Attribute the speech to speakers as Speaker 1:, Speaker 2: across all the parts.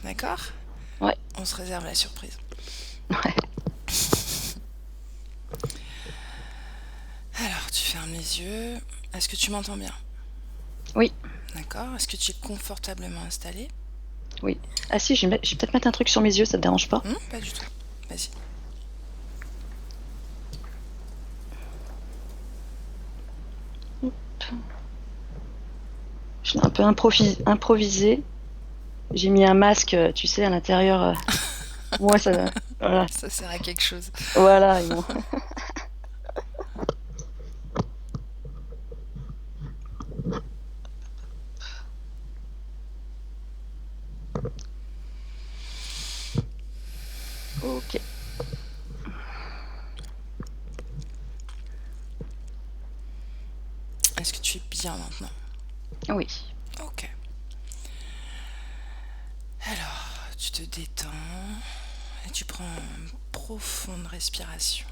Speaker 1: D'accord?
Speaker 2: Ouais,
Speaker 1: On se réserve la surprise.
Speaker 2: ouais.
Speaker 1: Alors, tu fermes les yeux. Est-ce que tu m'entends bien?
Speaker 2: Oui,
Speaker 1: D'accord? Est-ce que tu es confortablement installé?
Speaker 2: oui. Ah si, je vais peut-être mettre un truc sur mes yeux, ça te dérange pas?
Speaker 1: Pas du tout. Vas-y.
Speaker 2: Je l'ai un peu improvisé. J'ai mis un masque, tu sais, à l'intérieur. Moi, ça. Voilà.
Speaker 1: Ça sert à quelque chose.
Speaker 2: Voilà, ils m'ont. Ok.
Speaker 1: Est-ce que tu es bien maintenant?
Speaker 2: Oui.
Speaker 1: Ok. Alors, tu te détends et tu prends une profonde respiration.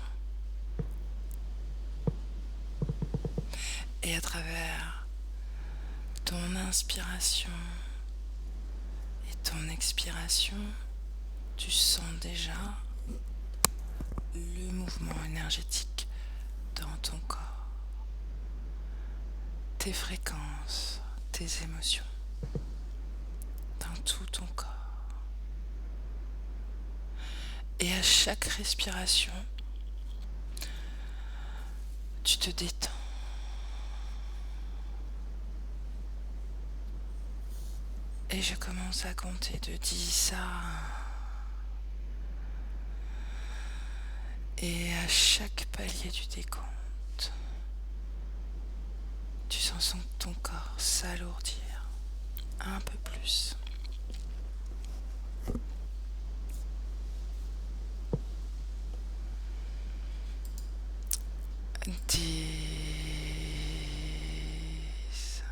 Speaker 1: Et à travers ton inspiration et ton expiration, tu sens déjà le mouvement énergétique dans ton corps, tes fréquences, tes émotions, dans tout ton corps. Et à chaque respiration, tu te détends. Et je commence à compter de 10 à 1. Et à chaque palier du décompte, tu sens ton corps s'alourdir un peu plus. 10.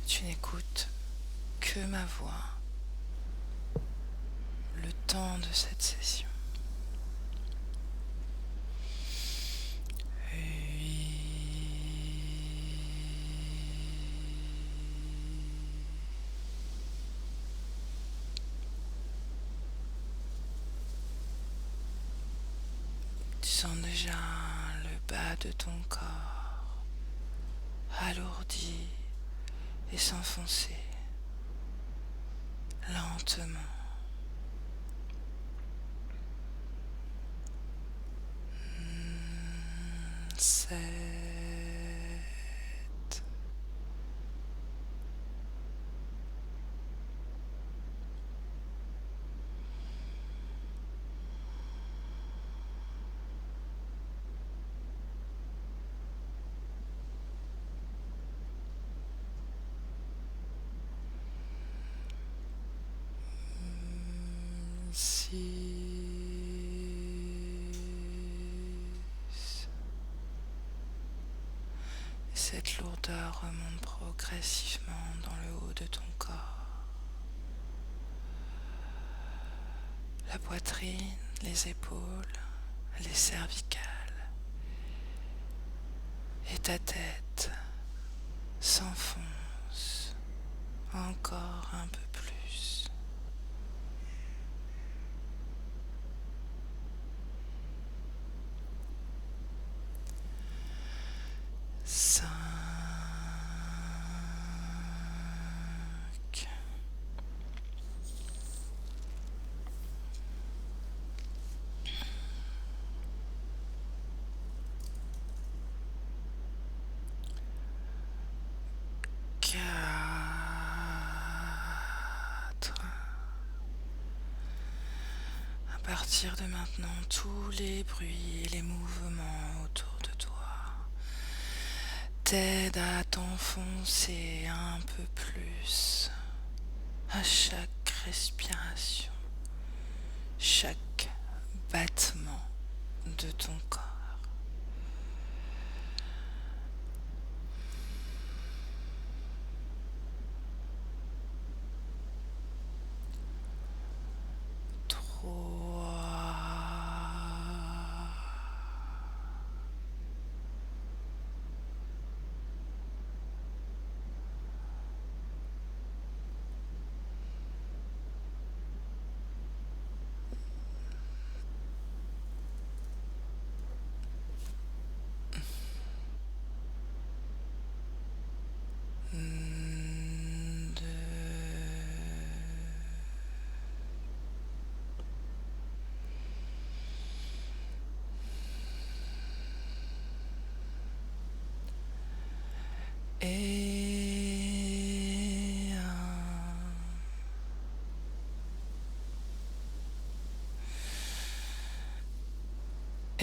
Speaker 1: Tu n'écoutes que ma voix le temps de cette session. 8. Tu sens déjà le bas de ton corps alourdi et s'enfoncer lentement. 7. Six. Cette lourdeur remonte progressivement dans le haut de ton corps. La poitrine, les épaules, les cervicales et ta tête s'enfonce encore un peu plus. 5. Quatre. À partir de maintenant, tous les bruits et les mouvements autour de toi t'aident à t'enfoncer un peu plus à chaque respiration, chaque battement de ton corps. Et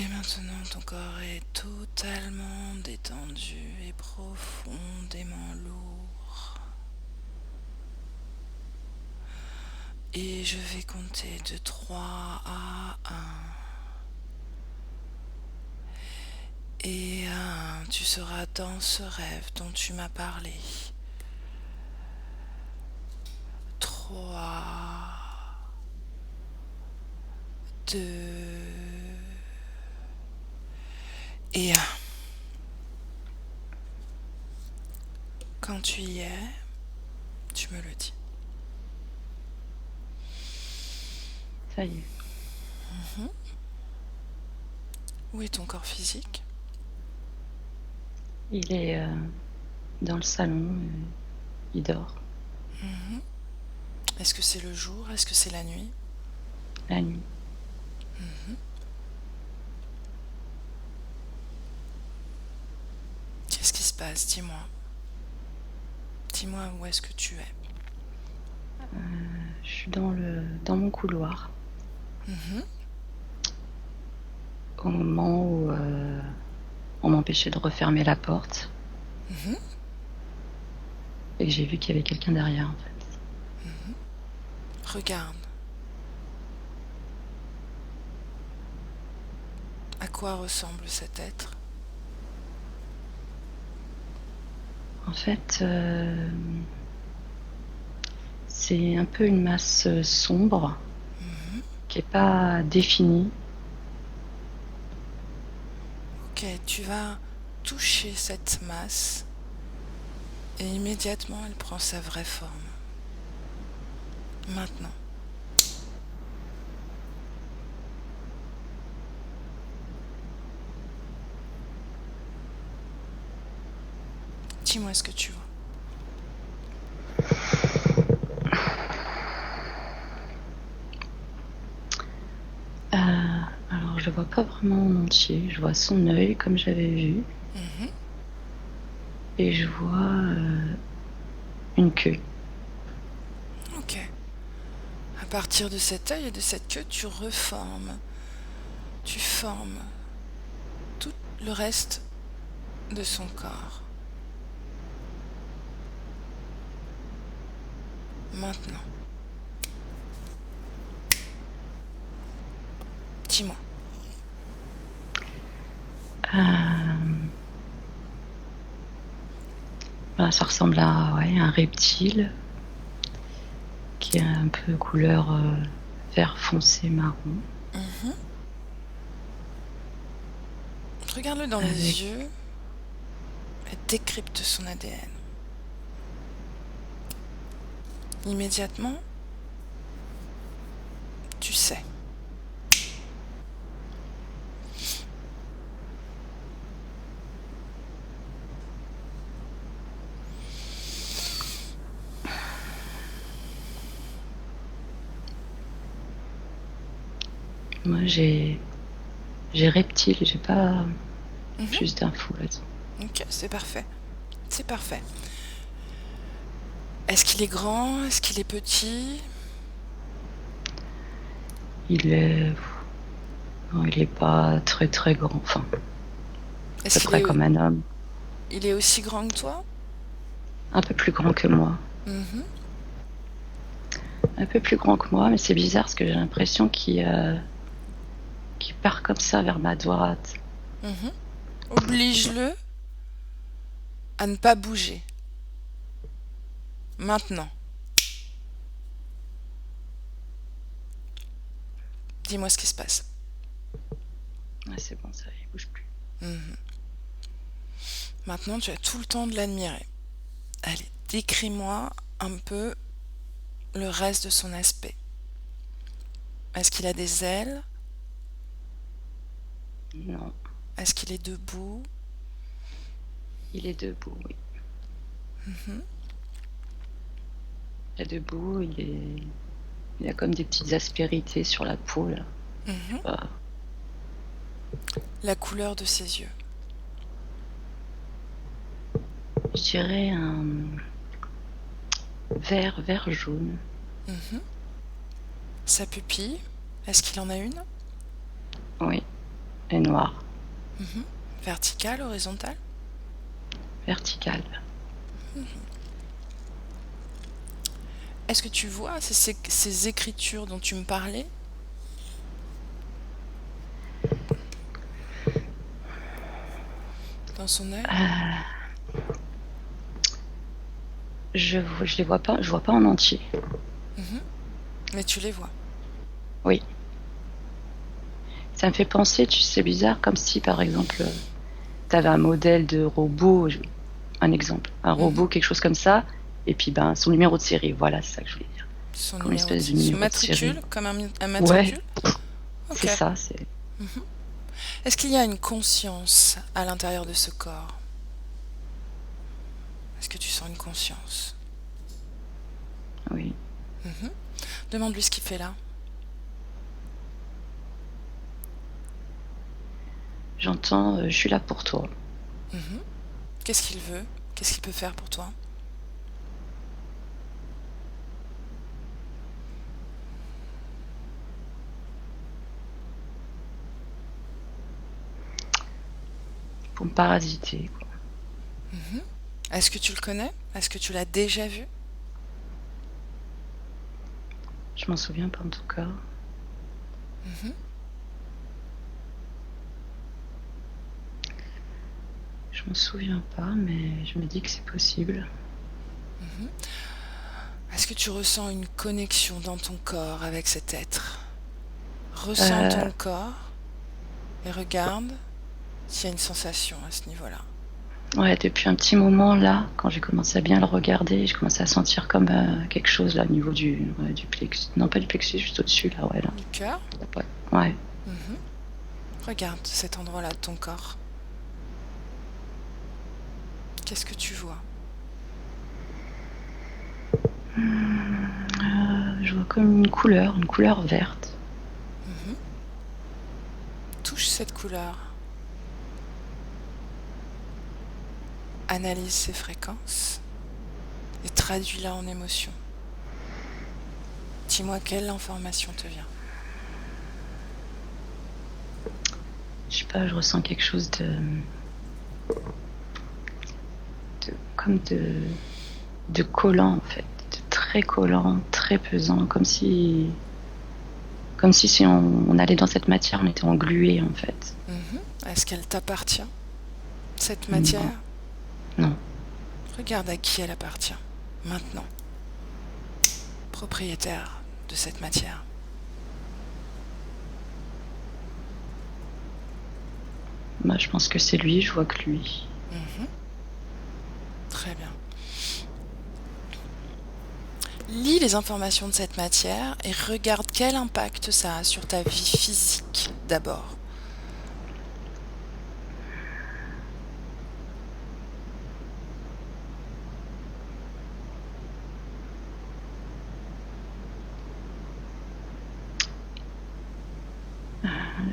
Speaker 1: Et maintenant, ton corps est totalement détendu et profondément lourd. Et je vais compter de 3 à 1. Et à 1, tu seras dans ce rêve dont tu m'as parlé. 3, 2 et 1. Quand tu y es, tu me le dis.
Speaker 2: Ça y est.
Speaker 1: Où est ton corps physique?
Speaker 2: Il est dans le salon, il dort
Speaker 1: Est-ce que c'est le jour? Est-ce que c'est la nuit?
Speaker 2: la nuit.
Speaker 1: Qu'est-ce qui se passe? Dis-moi. Dis-moi où est-ce que tu es.
Speaker 2: Je suis dans mon couloir. Au moment où on m'empêchait de refermer la porte. Et que j'ai vu qu'il y avait quelqu'un derrière, en fait.
Speaker 1: Regarde. À quoi ressemble cet être?
Speaker 2: En fait, c'est un peu une masse sombre qui n'est pas définie.
Speaker 1: Ok, tu vas toucher cette masse et immédiatement elle prend sa vraie forme. Maintenant. Dis-moi ce que tu vois.
Speaker 2: Alors, je le vois pas vraiment en entier. Je vois son œil, comme j'avais vu. Et je vois une queue.
Speaker 1: Ok. À partir de cet œil et de cette queue, tu reformes. Tu formes tout le reste de son corps. Maintenant. Dis-moi.
Speaker 2: Ça ressemble à un reptile qui est un peu couleur vert foncé marron.
Speaker 1: Regarde-le dans les yeux et décrypte son ADN. Immédiatement, tu sais.
Speaker 2: Moi, j'ai reptile, j'ai pas plus d'infos là-dessus.
Speaker 1: Ok, c'est parfait. C'est parfait. Est-ce qu'il est grand? Est-ce qu'il est petit?
Speaker 2: Il est pas très très grand, enfin, à
Speaker 1: Est-ce
Speaker 2: peu
Speaker 1: qu'il
Speaker 2: près
Speaker 1: est...
Speaker 2: comme un homme.
Speaker 1: Il est aussi grand que toi?
Speaker 2: Un peu plus grand que moi. Un peu plus grand que moi, mais c'est bizarre parce que j'ai l'impression qu'il qui part comme ça vers ma droite.
Speaker 1: Oblige-le à ne pas bouger. Maintenant. Dis-moi ce qui se passe.
Speaker 2: Ouais, c'est bon, ça, il bouge plus.
Speaker 1: Maintenant, tu as tout le temps de l'admirer. Allez, décris-moi un peu le reste de son aspect. Est-ce qu'il a des ailes?
Speaker 2: Non,
Speaker 1: Est-ce qu'il est debout?
Speaker 2: il est debout, oui. Il est debout, il a comme des petites aspérités sur la peau, là. Ah,
Speaker 1: La couleur de ses yeux.
Speaker 2: je dirais un vert jaune.
Speaker 1: Sa pupille, est-ce qu'il en a une?
Speaker 2: Oui, et noir,
Speaker 1: Verticale, horizontale?
Speaker 2: vertical.
Speaker 1: Est-ce que tu vois ces écritures dont tu me parlais? Dans son œil?
Speaker 2: Je les vois pas, je vois pas en entier.
Speaker 1: Mais tu les vois.
Speaker 2: Oui. Ça me fait penser, tu sais, c'est bizarre, comme si par exemple, tu avais un modèle de robot, un exemple, un robot, quelque chose comme ça, et puis ben son numéro de série, voilà, c'est ça que je voulais dire.
Speaker 1: Son
Speaker 2: Comme une
Speaker 1: numéro
Speaker 2: espèce de
Speaker 1: son
Speaker 2: numéro de
Speaker 1: matricule,
Speaker 2: série.
Speaker 1: comme un
Speaker 2: Ouais,
Speaker 1: matricule? Ok.
Speaker 2: c'est ça, c'est.
Speaker 1: Est-ce qu'il y a une conscience à l'intérieur de ce corps? Est-ce que tu sens une conscience?
Speaker 2: Oui.
Speaker 1: Demande-lui ce qu'il fait là.
Speaker 2: J'entends, je suis là pour toi.
Speaker 1: Qu'est-ce qu'il veut? Qu'est-ce qu'il peut faire pour toi?
Speaker 2: Pour me parasiter, quoi.
Speaker 1: Est-ce que tu le connais? Est-ce que tu l'as déjà vu?
Speaker 2: Je m'en souviens pas en tout cas. Je m'en souviens pas, mais je me dis que c'est possible.
Speaker 1: Est-ce que tu ressens une connexion dans ton corps avec cet être? Ressens ton corps et regarde s'il y a une sensation à ce niveau-là.
Speaker 2: Ouais, depuis un petit moment là, quand j'ai commencé à bien le regarder, je commençais à sentir comme quelque chose là au niveau du plexus. Non, pas du plexus, juste au-dessus là, ouais là.
Speaker 1: Du cœur?
Speaker 2: Ouais.
Speaker 1: Regarde cet endroit-là de ton corps. Qu'est-ce que tu vois?
Speaker 2: Je vois comme une couleur verte.
Speaker 1: Touche cette couleur. Analyse ses fréquences et traduis-la en émotion. Dis-moi quelle information te vient.
Speaker 2: Je sais pas, je ressens quelque chose de collant en fait, de très collant, très pesant, comme si on allait dans cette matière, on était englué en fait.
Speaker 1: Est-ce qu'elle t'appartient, cette matière?
Speaker 2: Non.
Speaker 1: Regarde à qui elle appartient, maintenant. Propriétaire de cette matière.
Speaker 2: Moi, je pense que c'est lui, je vois que lui.
Speaker 1: Très bien. Lis les informations de cette matière et regarde quel impact ça a sur ta vie physique d'abord.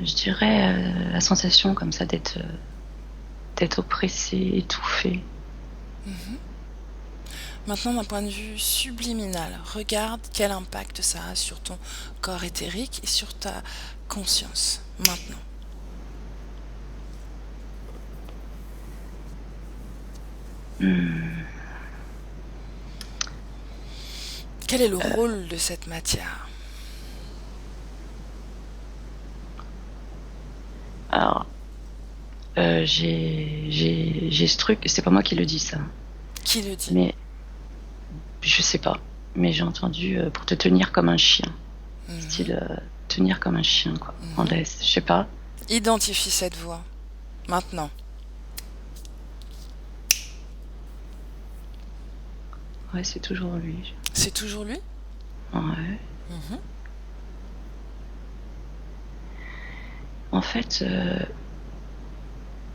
Speaker 2: Je dirais la sensation comme ça d'être oppressé, étouffé.
Speaker 1: Maintenant, d'un point de vue subliminal, regarde quel impact ça a sur ton corps éthérique et sur ta conscience. Maintenant. Quel est le rôle de cette matière?
Speaker 2: J'ai ce truc, c'est pas moi qui le dis ça,
Speaker 1: Qui le dit?
Speaker 2: mais je sais pas. Mais j'ai entendu pour te tenir comme un chien.
Speaker 1: Mhm,
Speaker 2: Style tenir comme un chien, quoi. En
Speaker 1: mhm.
Speaker 2: laisse, je sais pas.
Speaker 1: Identifie cette voix. Maintenant.
Speaker 2: Ouais, c'est toujours lui.
Speaker 1: C'est toujours lui?
Speaker 2: Ouais.
Speaker 1: Mhm,
Speaker 2: En fait,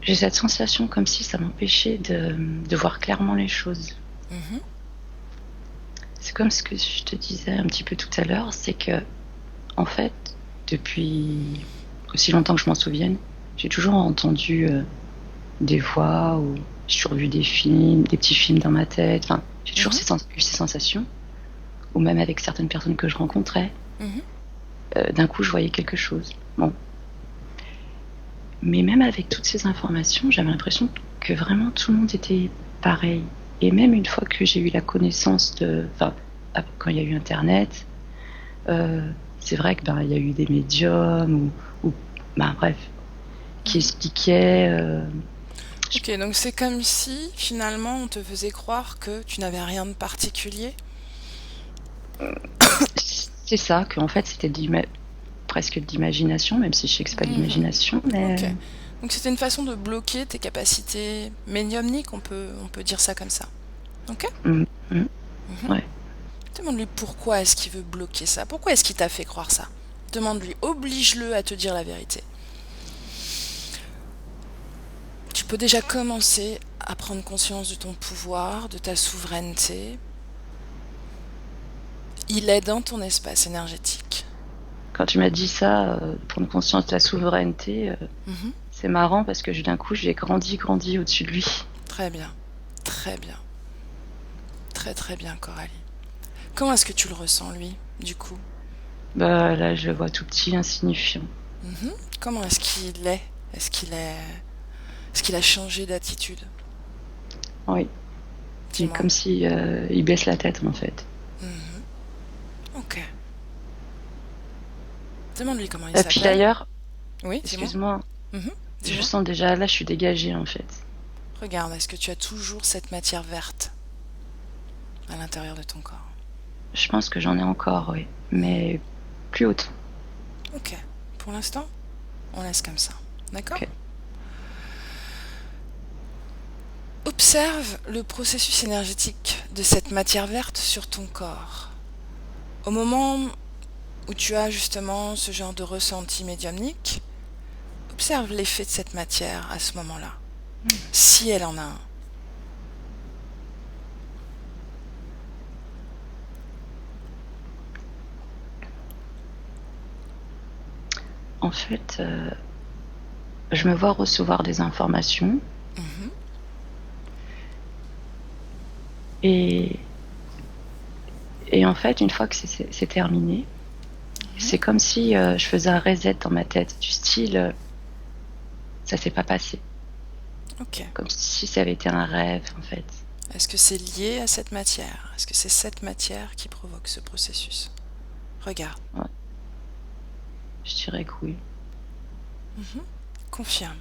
Speaker 2: j'ai cette sensation comme si ça m'empêchait de voir clairement les choses.
Speaker 1: mhm,
Speaker 2: C'est comme ce que je te disais un petit peu tout à l'heure, c'est que, en fait, depuis aussi longtemps que je m'en souvienne, j'ai toujours entendu des voix ou j'ai toujours vu des films, des petits films dans ma tête. Enfin, j'ai toujours
Speaker 1: mhm,
Speaker 2: eu ces sensations, ou même avec certaines personnes que je rencontrais.
Speaker 1: mhm.
Speaker 2: D'un coup, je voyais quelque chose. Bon, mais même avec toutes ces informations, j'avais l'impression que vraiment tout le monde était pareil. Et même une fois que j'ai eu la connaissance de, enfin, quand il y a eu Internet, c'est vrai que ben il y a eu des médiums ou ben bref, qui expliquaient.
Speaker 1: Ok, donc c'est comme si finalement on te faisait croire que tu n'avais rien de particulier.
Speaker 2: C'est ça, qu'en fait c'était presque de l'imagination, même si je sais que c'est pas de
Speaker 1: Mhm.
Speaker 2: l'imagination, mais
Speaker 1: Ok. Donc c'était une façon de bloquer tes capacités médiumniques, on peut dire ça comme ça. Ok.
Speaker 2: mm, mm,
Speaker 1: Mhm.
Speaker 2: ouais.
Speaker 1: Demande-lui pourquoi est-ce qu'il veut bloquer ça. Pourquoi est-ce qu'il t'a fait croire ça. Demande-lui, oblige-le à te dire la vérité. Tu peux déjà commencer à prendre conscience de ton pouvoir, de ta souveraineté. Il est dans ton espace énergétique.
Speaker 2: Quand tu m'as dit ça, prendre conscience de la souveraineté,
Speaker 1: Mhm.
Speaker 2: c'est marrant parce que d'un coup j'ai grandi au-dessus de lui.
Speaker 1: Très bien. Très bien. Très très bien, Coralie. Comment est-ce que tu le ressens, lui, du coup?
Speaker 2: Bah là je le vois tout petit, insignifiant.
Speaker 1: Mhm. Comment est-ce qu'il est? Est-ce qu'il est... Est-ce qu'il a changé d'attitude?
Speaker 2: Oui. Et
Speaker 1: Dis-moi.
Speaker 2: comme si il baisse la tête en fait.
Speaker 1: Mhm. Ok. Demande-lui comment il
Speaker 2: Et puis
Speaker 1: s'appelle.
Speaker 2: d'ailleurs,
Speaker 1: Oui, dis-moi.
Speaker 2: excuse-moi,
Speaker 1: Mhm.
Speaker 2: je
Speaker 1: Dis-moi.
Speaker 2: sens déjà là je suis dégagée en fait.
Speaker 1: Regarde, est-ce que tu as toujours cette matière verte à l'intérieur de ton corps?
Speaker 2: Je pense que j'en ai encore, oui, mais plus autant.
Speaker 1: Ok. Pour l'instant, on laisse comme ça. D'accord?
Speaker 2: Ok.
Speaker 1: Observe le processus énergétique de cette matière verte sur ton corps. Au moment où tu as justement ce genre de ressenti médiumnique, observe l'effet de cette matière à ce moment-là, si elle en a un.
Speaker 2: En fait, je me vois recevoir des informations
Speaker 1: Mhm,
Speaker 2: et, et en fait, une fois que c'est terminé,
Speaker 1: mhm.
Speaker 2: c'est comme si je faisais un reset dans ma tête, du style, ça s'est pas passé.
Speaker 1: Ok.
Speaker 2: Comme si ça avait été un rêve, en fait.
Speaker 1: Est-ce que c'est lié à cette matière? Est-ce que c'est cette matière qui provoque ce processus? Regarde.
Speaker 2: Ouais, je dirais que oui.
Speaker 1: Mhm. Confirme.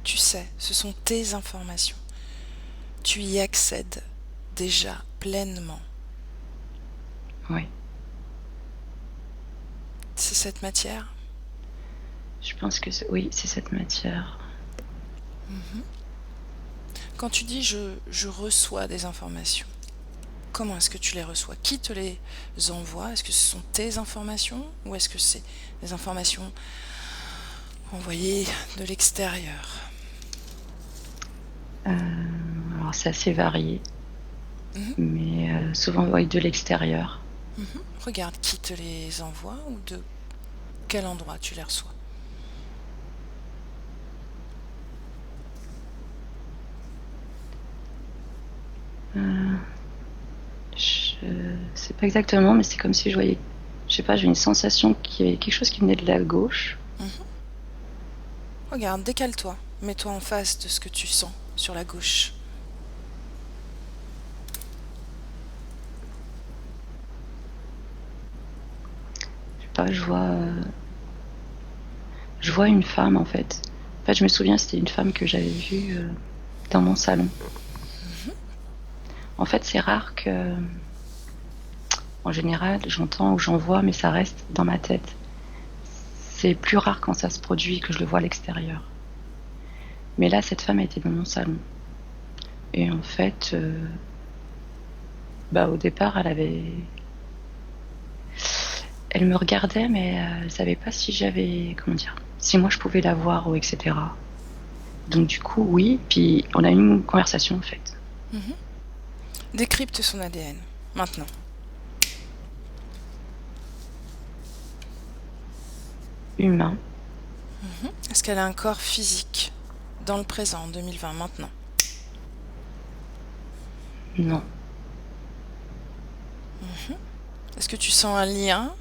Speaker 1: Tu sais, ce sont tes informations. Tu y accèdes déjà pleinement.
Speaker 2: Oui.
Speaker 1: C'est cette matière?
Speaker 2: Je pense que oui, c'est cette matière.
Speaker 1: Mhm. Quand tu dis je reçois des informations, comment est-ce que tu les reçois? Qui te les envoie? Est-ce que ce sont tes informations ou est-ce que c'est des informations envoyées de l'extérieur?
Speaker 2: Alors, c'est assez varié,
Speaker 1: Mhm,
Speaker 2: mais souvent, oui, de l'extérieur.
Speaker 1: mhm. Regarde qui te les envoie ou de quel endroit tu les reçois.
Speaker 2: Euh, je sais pas exactement, mais c'est comme si je voyais, je sais pas, j'ai une sensation qu'il y avait quelque chose qui venait de la gauche.
Speaker 1: Mhm. Regarde, décale-toi. Mets-toi en face de ce que tu sens sur la gauche.
Speaker 2: Je sais pas, je vois une femme en fait. En fait, je me souviens, c'était une femme que j'avais vue dans mon salon. En fait, c'est rare que, en général, j'entends ou j'en vois, mais ça reste dans ma tête. C'est plus rare quand ça se produit que je le vois à l'extérieur. Mais là, cette femme était dans mon salon. Et en fait, au départ, elle me regardait, mais elle savait pas si si moi je pouvais la voir ou etc. Donc du coup, oui. Puis on a eu une conversation en fait.
Speaker 1: Décrypte son ADN, maintenant.
Speaker 2: Humain.
Speaker 1: Est-ce qu'elle a un corps physique dans le présent, en 2020, maintenant?
Speaker 2: Non.
Speaker 1: Est-ce que tu sens un lien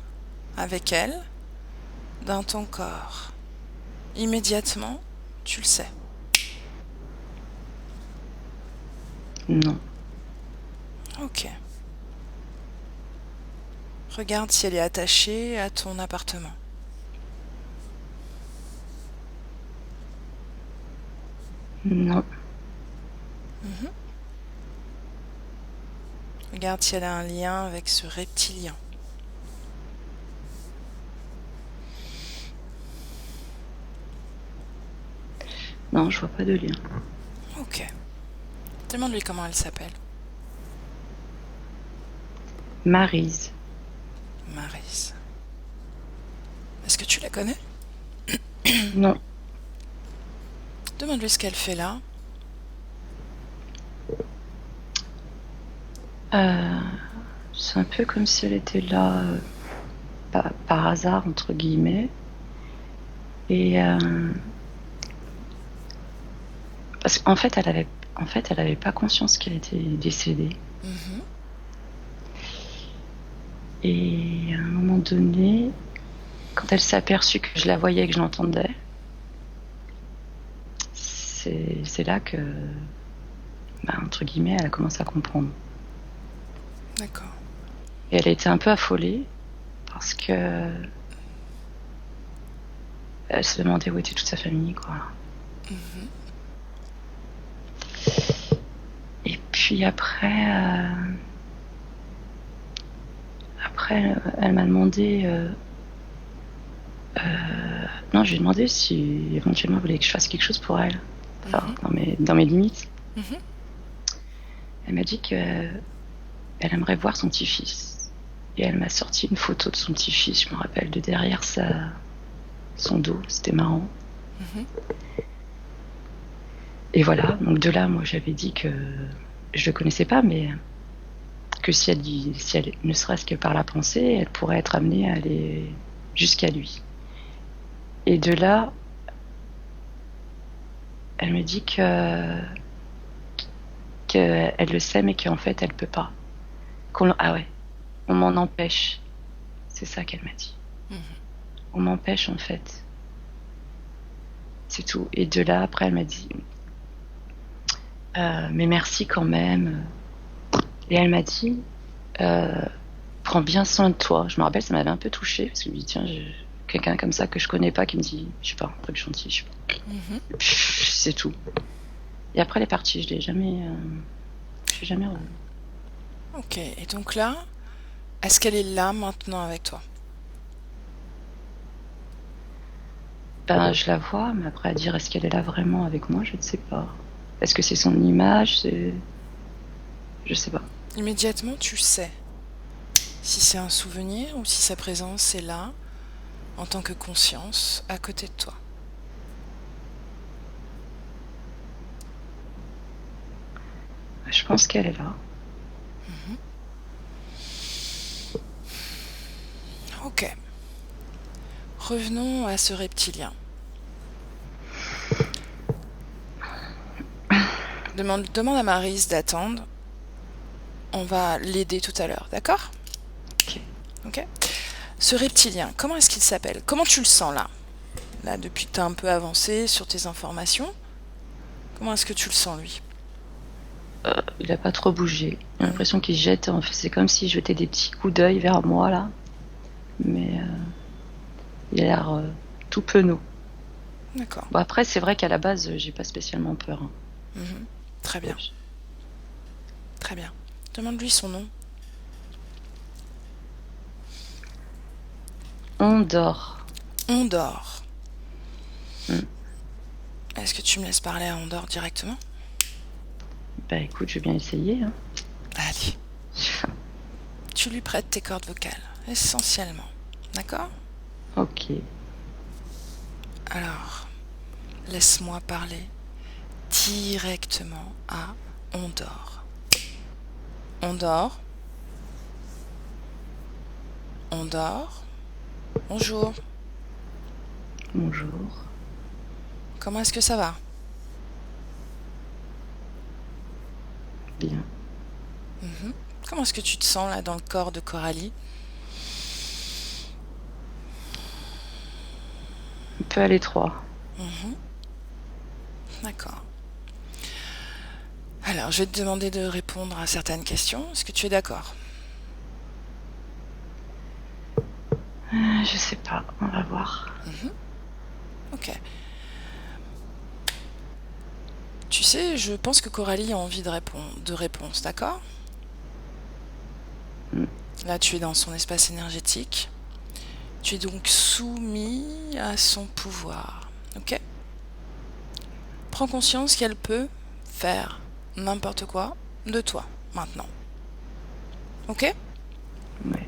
Speaker 1: avec elle dans ton corps? Immédiatement, tu le sais.
Speaker 2: Non.
Speaker 1: Ok. Regarde si elle est attachée à ton appartement.
Speaker 2: Non.
Speaker 1: Regarde si elle a un lien avec ce reptilien.
Speaker 2: Non, je vois pas de lien.
Speaker 1: Ok. Demande-lui comment elle s'appelle.
Speaker 2: Maryse.
Speaker 1: Maryse. Est-ce que tu la connais?
Speaker 2: Non.
Speaker 1: Demande-lui ce qu'elle fait là.
Speaker 2: C'est un peu comme si elle était là par hasard, entre guillemets. Et parce qu'en fait, elle avait pas conscience qu'elle était décédée. Et à un moment donné, quand elle s'est aperçue que je la voyais, que je l'entendais, c'est là que, entre guillemets, elle a commencé à comprendre.
Speaker 1: D'accord.
Speaker 2: Et elle a été un peu affolée parce que elle se demandait où était toute sa famille, quoi. Et puis après, elle m'a demandé. Non, je lui ai demandé si éventuellement elle voulait que je fasse quelque chose pour elle. Enfin, dans mes limites. Elle m'a dit qu'elle aimerait voir son petit-fils. Et elle m'a sorti une photo de son petit-fils, je me rappelle, de derrière son dos. C'était marrant. Et voilà, donc de là, moi j'avais dit que je le connaissais pas, mais que si elle, ne serait-ce que par la pensée, elle pourrait être amenée à aller jusqu'à lui. Et de là, elle me dit qu'elle le sait, mais qu'en fait, elle peut pas. Ah ouais, on m'en empêche. C'est ça qu'elle m'a dit. On m'empêche, en fait. C'est tout. Et de là, après, elle m'a dit mais merci quand même. Et elle m'a dit prends bien soin de toi. Je me rappelle, ça m'avait un peu touchée, parce que je me dis, tiens, quelqu'un comme ça que je connais pas qui me dit, je sais pas, un truc gentil, je sais pas. C'est tout. Et après, elle est partie, je l'ai jamais revue.
Speaker 1: Ok, et donc là, est-ce qu'elle est là maintenant avec toi?
Speaker 2: Je la vois, mais après, à dire est-ce qu'elle est là vraiment avec moi, je ne sais pas. Est-ce que c'est son image, je sais pas.
Speaker 1: Immédiatement, tu sais si c'est un souvenir ou si sa présence est là, en tant que conscience, à côté de toi.
Speaker 2: Je pense qu'elle est là.
Speaker 1: Ok. Revenons à ce reptilien. Demande à Maryse d'attendre. On va l'aider tout à l'heure, d'accord? Ok. Ce reptilien, comment est-ce qu'il s'appelle? Comment tu le sens là? Là, depuis que tu as un peu avancé sur tes informations, comment est-ce que tu le sens, lui?
Speaker 2: Il a pas trop bougé. J'ai l'impression qu'il jette, en fait, c'est comme s'il jetait des petits coups d'œil vers moi, là. Mais il a l'air tout penaud.
Speaker 1: D'accord.
Speaker 2: Bon, après, c'est vrai qu'à la base, j'ai pas spécialement peur, hein.
Speaker 1: Mhm. Très bien,
Speaker 2: Ouais.
Speaker 1: très bien. Demande-lui son nom.
Speaker 2: On dort.
Speaker 1: Ondor.
Speaker 2: Hmm.
Speaker 1: Est-ce que tu me laisses parler à Ondor directement?
Speaker 2: Bah écoute, je vais bien essayer, hein.
Speaker 1: Allez. Tu lui prêtes tes cordes vocales, essentiellement. D'accord?
Speaker 2: Ok.
Speaker 1: Alors, laisse-moi parler directement à Ondor. Ondor? Ondor? Bonjour.
Speaker 2: Bonjour.
Speaker 1: Comment est-ce que ça va?
Speaker 2: Bien.
Speaker 1: Mhm. Comment est-ce que tu te sens là dans le corps de Coralie?
Speaker 2: Un peu à l'étroit.
Speaker 1: Mhm. D'accord. Alors, je vais te demander de répondre à certaines questions. Est-ce que tu es d'accord?
Speaker 2: Je sais pas, on va voir.
Speaker 1: Mhm. Ok. Tu sais, je pense que Coralie a envie de réponse, d'accord?
Speaker 2: Hmm.
Speaker 1: Là, tu es dans son espace énergétique. Tu es donc soumis à son pouvoir, ok? Prends conscience qu'elle peut faire n'importe quoi de toi, maintenant, ok?
Speaker 2: Ouais.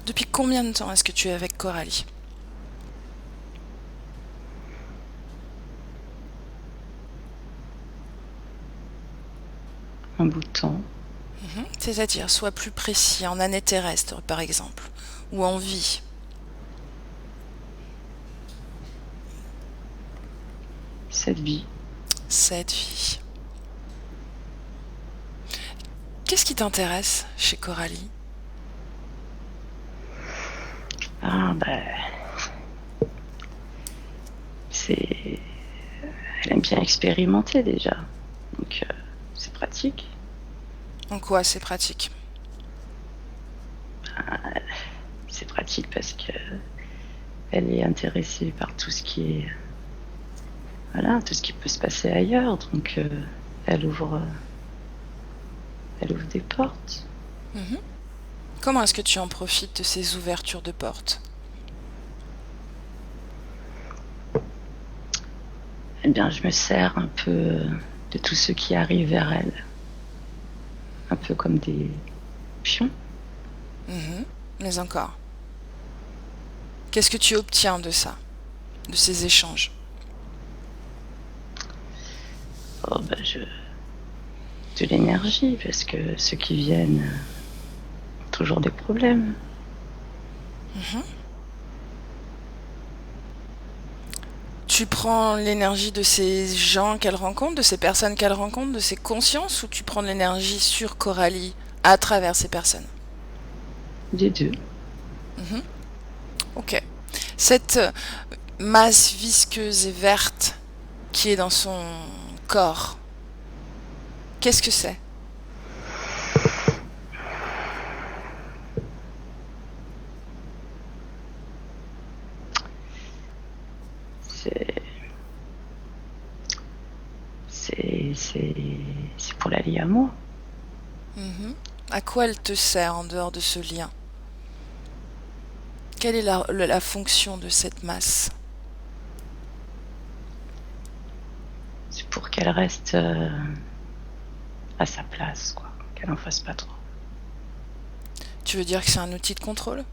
Speaker 1: Depuis combien de temps est-ce que tu es avec Coralie?
Speaker 2: Un bout de temps.
Speaker 1: C'est-à-dire, sois plus précis, en années terrestres, par exemple, ou en vie.
Speaker 2: Cette vie.
Speaker 1: Cette vie. Qu'est-ce qui t'intéresse chez Coralie?
Speaker 2: Ah bah. C'est. Elle aime bien expérimenter déjà. Donc c'est pratique.
Speaker 1: En quoi c'est pratique?
Speaker 2: C'est pratique parce que elle est intéressée par tout ce qui est. Voilà, tout ce qui peut se passer ailleurs. Donc elle ouvre. Elle ouvre des portes.
Speaker 1: Mhm. Comment est-ce que tu en profites de ces ouvertures de portes?
Speaker 2: Eh bien, je me sers un peu de tout ce qui arrive vers elle. Un peu comme des pions.
Speaker 1: Mhm. Mais encore. Qu'est-ce que tu obtiens de ça, de ces échanges?
Speaker 2: Oh, bah, de l'énergie, parce que ceux qui viennent ont toujours des problèmes.
Speaker 1: Mhm. Tu prends l'énergie de ces gens qu'elle rencontre, de ces personnes qu'elle rencontre, de ces consciences, ou tu prends de l'énergie sur Coralie à travers ces personnes?
Speaker 2: Des deux.
Speaker 1: Mhm. Ok. Cette masse visqueuse et verte qui est dans son corps, qu'est-ce que c'est?
Speaker 2: C'est. C'est pour la lier à moi.
Speaker 1: Mhm. À quoi elle te sert en dehors de ce lien? Quelle est la fonction de cette masse?
Speaker 2: C'est pour qu'elle reste à sa place, quoi. Qu'elle en fasse pas trop.
Speaker 1: Tu veux dire que c'est un outil de contrôle?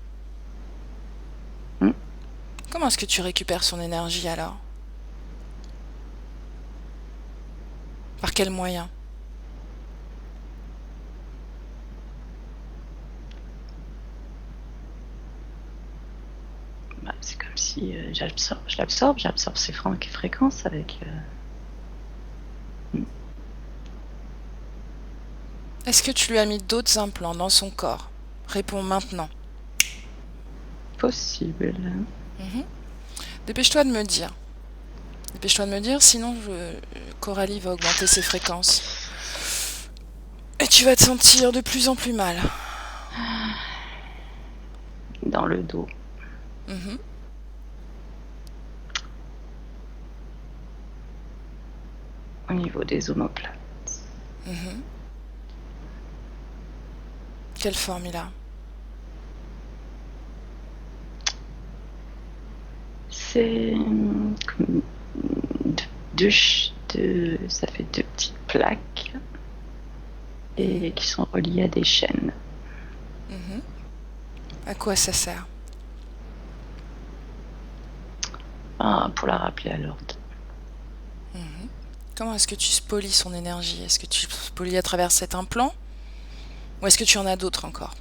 Speaker 2: Hmm.
Speaker 1: Comment est-ce que tu récupères son énergie alors? Par quel moyen?
Speaker 2: Bah, c'est comme si j'absorbe ses fréquences avec.
Speaker 1: Est-ce que tu lui as mis d'autres implants dans son corps? Réponds maintenant.
Speaker 2: Possible.
Speaker 1: Mhm. Dépêche-toi de me dire. Dépêche-toi de me dire, sinon Coralie va augmenter ses fréquences. Et tu vas te sentir de plus en plus mal.
Speaker 2: Dans le dos.
Speaker 1: Mhm.
Speaker 2: au niveau des omoplates.
Speaker 1: Mhm. Quelle forme il a?
Speaker 2: C'est comme ça fait deux petites plaques et qui sont reliées à des chaînes.
Speaker 1: Mhm. À quoi ça sert?
Speaker 2: Pour la rappeler à l'ordre.
Speaker 1: Mhm. Comment est-ce que tu spolies son énergie? Est-ce que tu spolies à travers cet implant? Ou est-ce que tu en as d'autres encore?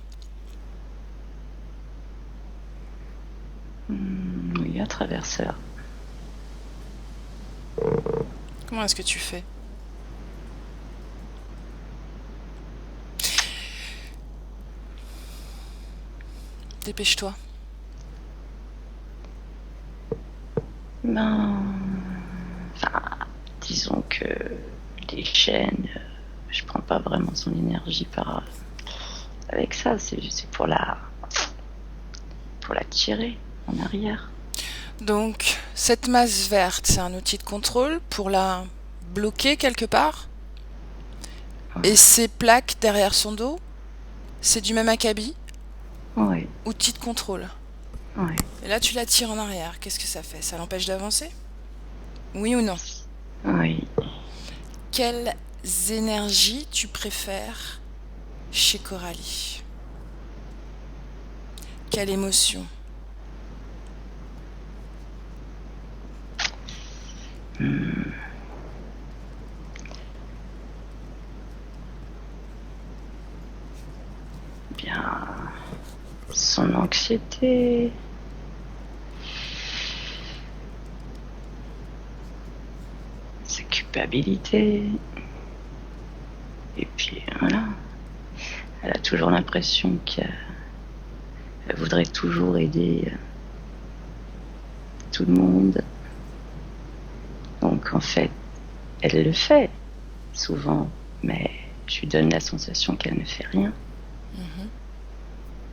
Speaker 2: Oui, à travers ça.
Speaker 1: Comment est-ce que tu fais? Dépêche-toi.
Speaker 2: Disons que les chaînes, je prends pas vraiment son énergie avec ça. C'est pour la tirer en arrière.
Speaker 1: Donc, cette masse verte, c'est un outil de contrôle pour la bloquer quelque part.
Speaker 2: Ouais.
Speaker 1: Et ces plaques derrière son dos, c'est du même acabit?
Speaker 2: Oui.
Speaker 1: Outil de contrôle.
Speaker 2: Oui.
Speaker 1: Et là, tu la tires en arrière. Qu'est-ce que ça fait? Ça l'empêche d'avancer? Oui ou non?
Speaker 2: Oui.
Speaker 1: Quelles énergies tu préfères chez Coralie? Quelle émotion?
Speaker 2: Bien, son anxiété. Sa culpabilité. Et puis voilà. Elle a toujours l'impression qu'elle voudrait toujours aider tout le monde. Donc en fait, elle le fait souvent, mais je lui donne la sensation qu'elle ne fait rien.
Speaker 1: Mhm.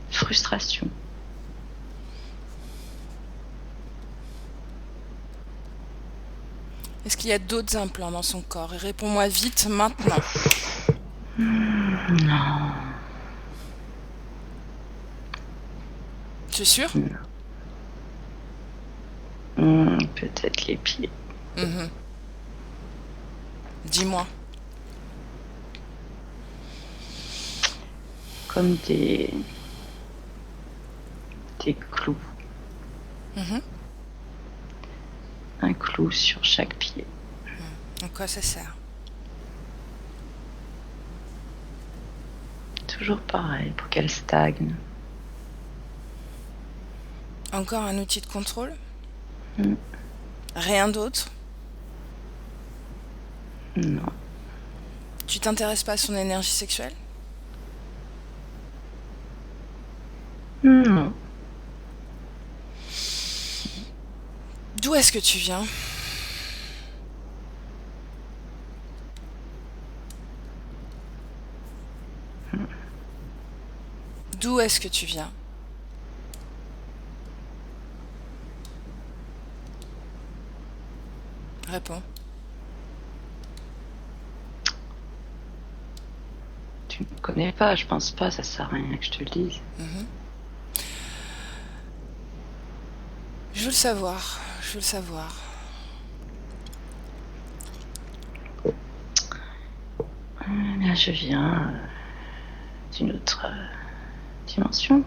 Speaker 2: Frustration.
Speaker 1: Est-ce qu'il y a d'autres implants dans son corps? Et réponds-moi vite maintenant.
Speaker 2: Non.
Speaker 1: Tu es sûr?
Speaker 2: Peut-être les pieds.
Speaker 1: Mhm. Dis-moi.
Speaker 2: Comme des clous.
Speaker 1: Mhm.
Speaker 2: Un clou sur chaque pied.
Speaker 1: En quoi ça sert?
Speaker 2: Toujours pareil, pour qu'elle stagne.
Speaker 1: Encore un outil de contrôle?
Speaker 2: Mm.
Speaker 1: Rien d'autre?
Speaker 2: Non.
Speaker 1: Tu t'intéresses pas à son énergie sexuelle?
Speaker 2: Non.
Speaker 1: D'où est-ce que tu viens? D'où est-ce que tu viens? Réponds.
Speaker 2: Tu ne me connais pas, je pense pas, ça sert à rien que je te le dise.
Speaker 1: Mhm. Je veux le savoir. Je veux le savoir.
Speaker 2: Là, je viens d'une autre dimension.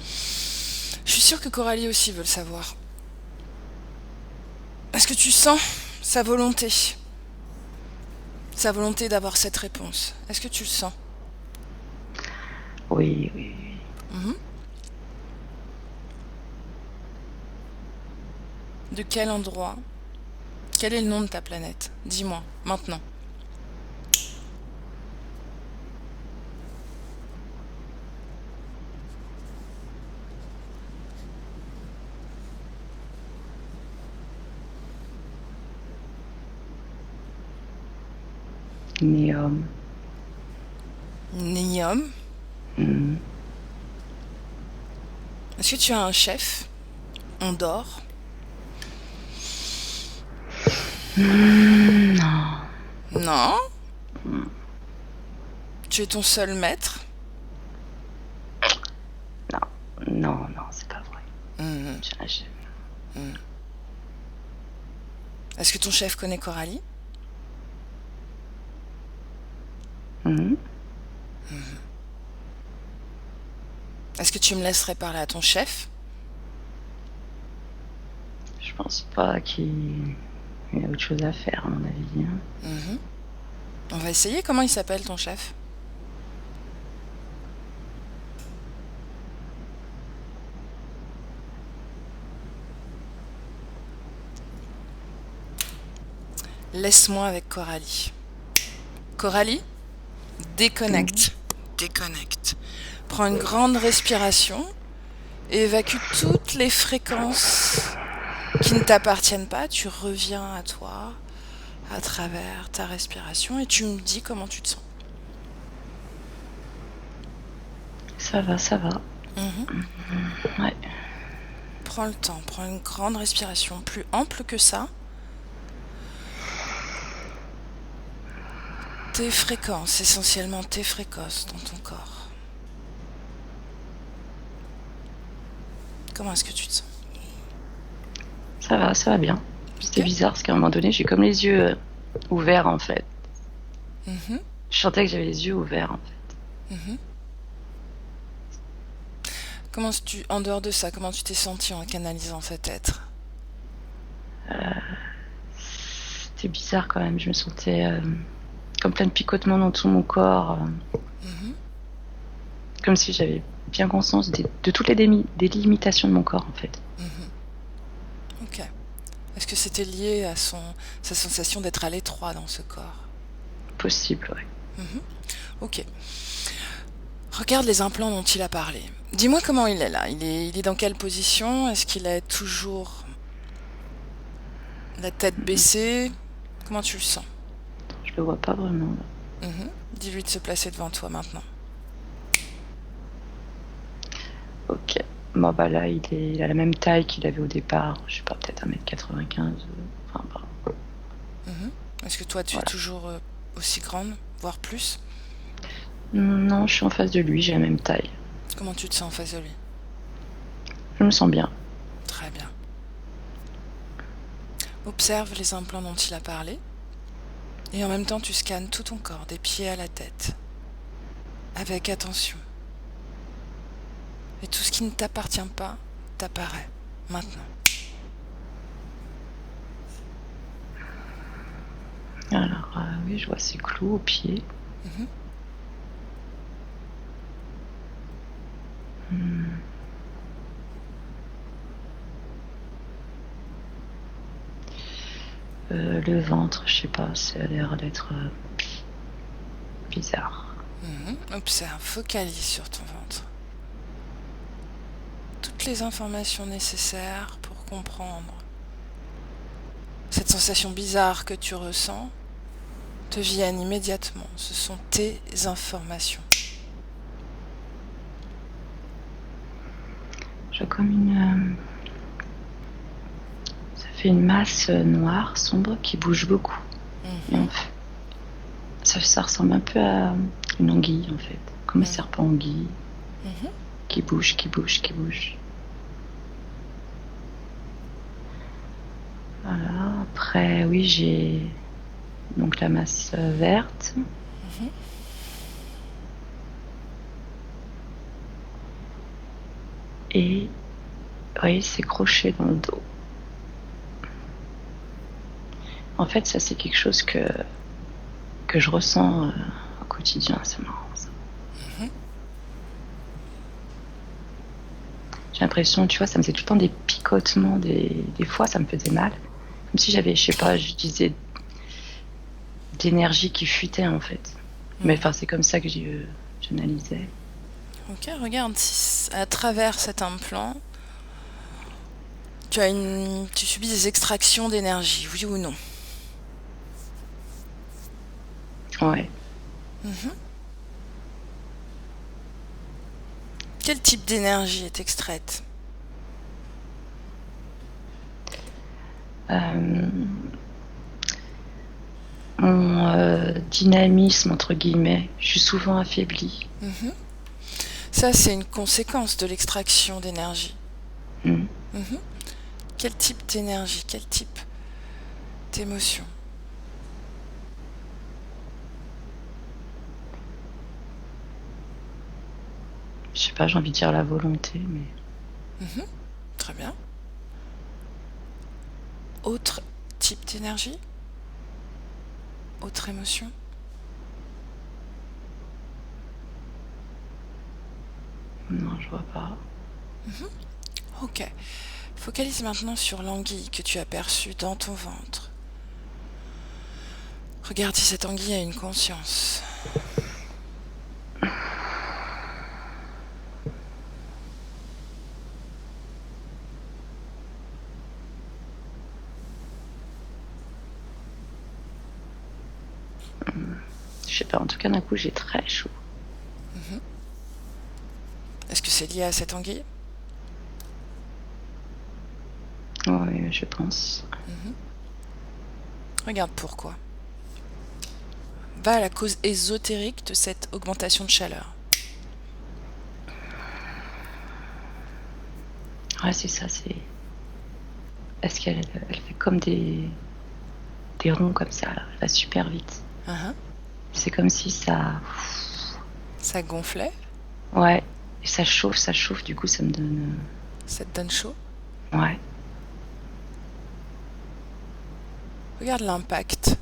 Speaker 1: Je suis sûre que Coralie aussi veut le savoir. Est-ce que tu sens sa volonté? Sa volonté d'avoir cette réponse. Est-ce que tu le sens?
Speaker 2: Oui, oui, oui.
Speaker 1: Mhm. De quel endroit? Quel est le nom de ta planète? Dis-moi, maintenant.
Speaker 2: Néom.
Speaker 1: Niom.
Speaker 2: Mm.
Speaker 1: Est-ce que tu as un chef? On dort.
Speaker 2: Non.
Speaker 1: Non?
Speaker 2: Hmm.
Speaker 1: Tu es ton seul maître?
Speaker 2: Non, non, non, c'est pas vrai.
Speaker 1: Mhm.
Speaker 2: Je- je-
Speaker 1: Est-ce que ton chef connaît Coralie?
Speaker 2: Mhm.
Speaker 1: Est-ce que tu me laisserais parler à ton chef?
Speaker 2: Je pense pas qu'il y a autre chose à faire, à mon avis, hein.
Speaker 1: Mhm. On va essayer. Comment il s'appelle ton chef? Laisse-moi avec Coralie. Coralie,
Speaker 2: Mhm.
Speaker 1: déconnecte. Déconnecte. Prends une grande respiration et évacue toutes les fréquences qui ne t'appartiennent pas. Tu reviens à toi à travers ta respiration et tu me dis comment tu te sens.
Speaker 2: Ça va, ça va.
Speaker 1: Mhm.
Speaker 2: Ouais.
Speaker 1: Prends le temps, prends une grande respiration plus ample que ça. Tes fréquences, essentiellement tes fréquences dans ton corps. Comment est-ce que tu te sens?
Speaker 2: Ça va bien. C'était
Speaker 1: Ok.
Speaker 2: bizarre parce qu'à un moment donné, j'ai comme les yeux ouverts en fait.
Speaker 1: Mhm.
Speaker 2: Je sentais que j'avais les yeux ouverts en fait.
Speaker 1: Mhm. En dehors de ça, comment tu t'es senti en canalisant cet être?
Speaker 2: C'était bizarre quand même. Je me sentais comme plein de picotements dans tout mon corps.
Speaker 1: Mhm.
Speaker 2: Comme si j'avais bien conscience de toutes les délimitations de mon corps en fait.
Speaker 1: Mhm. Ok. Est-ce que c'était lié à sa sensation d'être à l'étroit dans ce corps?
Speaker 2: Possible, ouais.
Speaker 1: Mhm. Ok. Regarde les implants dont il a parlé. Dis-moi comment il est là. Il est dans quelle position? Est-ce qu'il est toujours la tête baissée? Comment tu le sens?
Speaker 2: Je le vois pas vraiment là.
Speaker 1: Mhm. Dis-lui de se placer devant toi maintenant.
Speaker 2: Ok. Bon bah là, il a la même taille qu'il avait au départ. Je sais pas, peut-être 1,95 m. Enfin, bah,
Speaker 1: Mhm. Est-ce que toi tu es
Speaker 2: voilà.
Speaker 1: toujours aussi grande, voire plus?
Speaker 2: Non, je suis en face de lui, j'ai la même taille.
Speaker 1: Comment tu te sens en face de lui?
Speaker 2: Je me sens bien.
Speaker 1: Très bien. Observe les implants dont il a parlé et en même temps tu scannes tout ton corps, des pieds à la tête, avec attention. Et tout ce qui ne t'appartient pas t'apparaît maintenant.
Speaker 2: Alors, oui, je vois ses clous aux pieds.
Speaker 1: Mhm.
Speaker 2: Hmm. Le ventre, je sais pas, ça a l'air d'être bizarre.
Speaker 1: Mhm. Observe, focalise sur ton ventre. Toutes les informations nécessaires pour comprendre cette sensation bizarre que tu ressens te viennent immédiatement. Ce sont tes informations.
Speaker 2: J'ai comme ça fait une masse noire, sombre, qui bouge beaucoup. Et
Speaker 1: Mhm.
Speaker 2: ça ressemble un peu à une anguille, en fait. Comme un
Speaker 1: Mhm.
Speaker 2: serpent anguille,
Speaker 1: Mhm.
Speaker 2: qui bouge, qui bouge, qui bouge. Voilà. Après, oui, j'ai donc la masse verte.
Speaker 1: Mhm.
Speaker 2: Et oui, c'est croché dans le dos. En fait, ça, c'est quelque chose que je ressens au quotidien. C'est marrant, ça.
Speaker 1: Mhm.
Speaker 2: J'ai l'impression, tu vois, ça me faisait tout le temps des picotements. Des fois, ça me faisait mal. Comme si j'avais, je sais pas, je disais d'énergie qui fuitait, en fait. Mais
Speaker 1: Mhm.
Speaker 2: enfin, c'est comme ça que j'analysais.
Speaker 1: Ok, regarde si à travers cet implant, tu subis des extractions d'énergie, oui ou non?
Speaker 2: Ouais.
Speaker 1: Mhm. Quel type d'énergie est extraite?
Speaker 2: Euh, mon dynamisme, entre guillemets. Je suis souvent affaiblie.
Speaker 1: Mhm. Ça, c'est une conséquence de l'extraction d'énergie.
Speaker 2: Mm.
Speaker 1: Mhm. Quel type d'énergie, quel type d'émotion?
Speaker 2: Je sais pas, j'ai envie de dire la volonté, mais...
Speaker 1: Mhm. Très bien. Autre type d'énergie? Autre émotion?
Speaker 2: Non, je vois pas.
Speaker 1: Ok. Focalise maintenant sur l'anguille que tu as perçue dans ton ventre. Regarde si cette anguille a une conscience.
Speaker 2: Je sais pas, en tout cas, d'un coup, j'ai très chaud.
Speaker 1: Mhm. Est-ce que c'est lié à cette anguille?
Speaker 2: Oui, je pense.
Speaker 1: Mhm. Regarde pourquoi. Va à la cause ésotérique de cette augmentation de chaleur.
Speaker 2: Ouais, c'est ça, c'est... Parce qu'elle elle fait comme des ronds comme ça, là. Elle va super vite.
Speaker 1: Uhum.
Speaker 2: C'est comme si ça...
Speaker 1: Ça gonflait?
Speaker 2: Ouais, et ça chauffe, du coup, ça me donne...
Speaker 1: Ça te donne chaud?
Speaker 2: Ouais.
Speaker 1: Regarde l'impact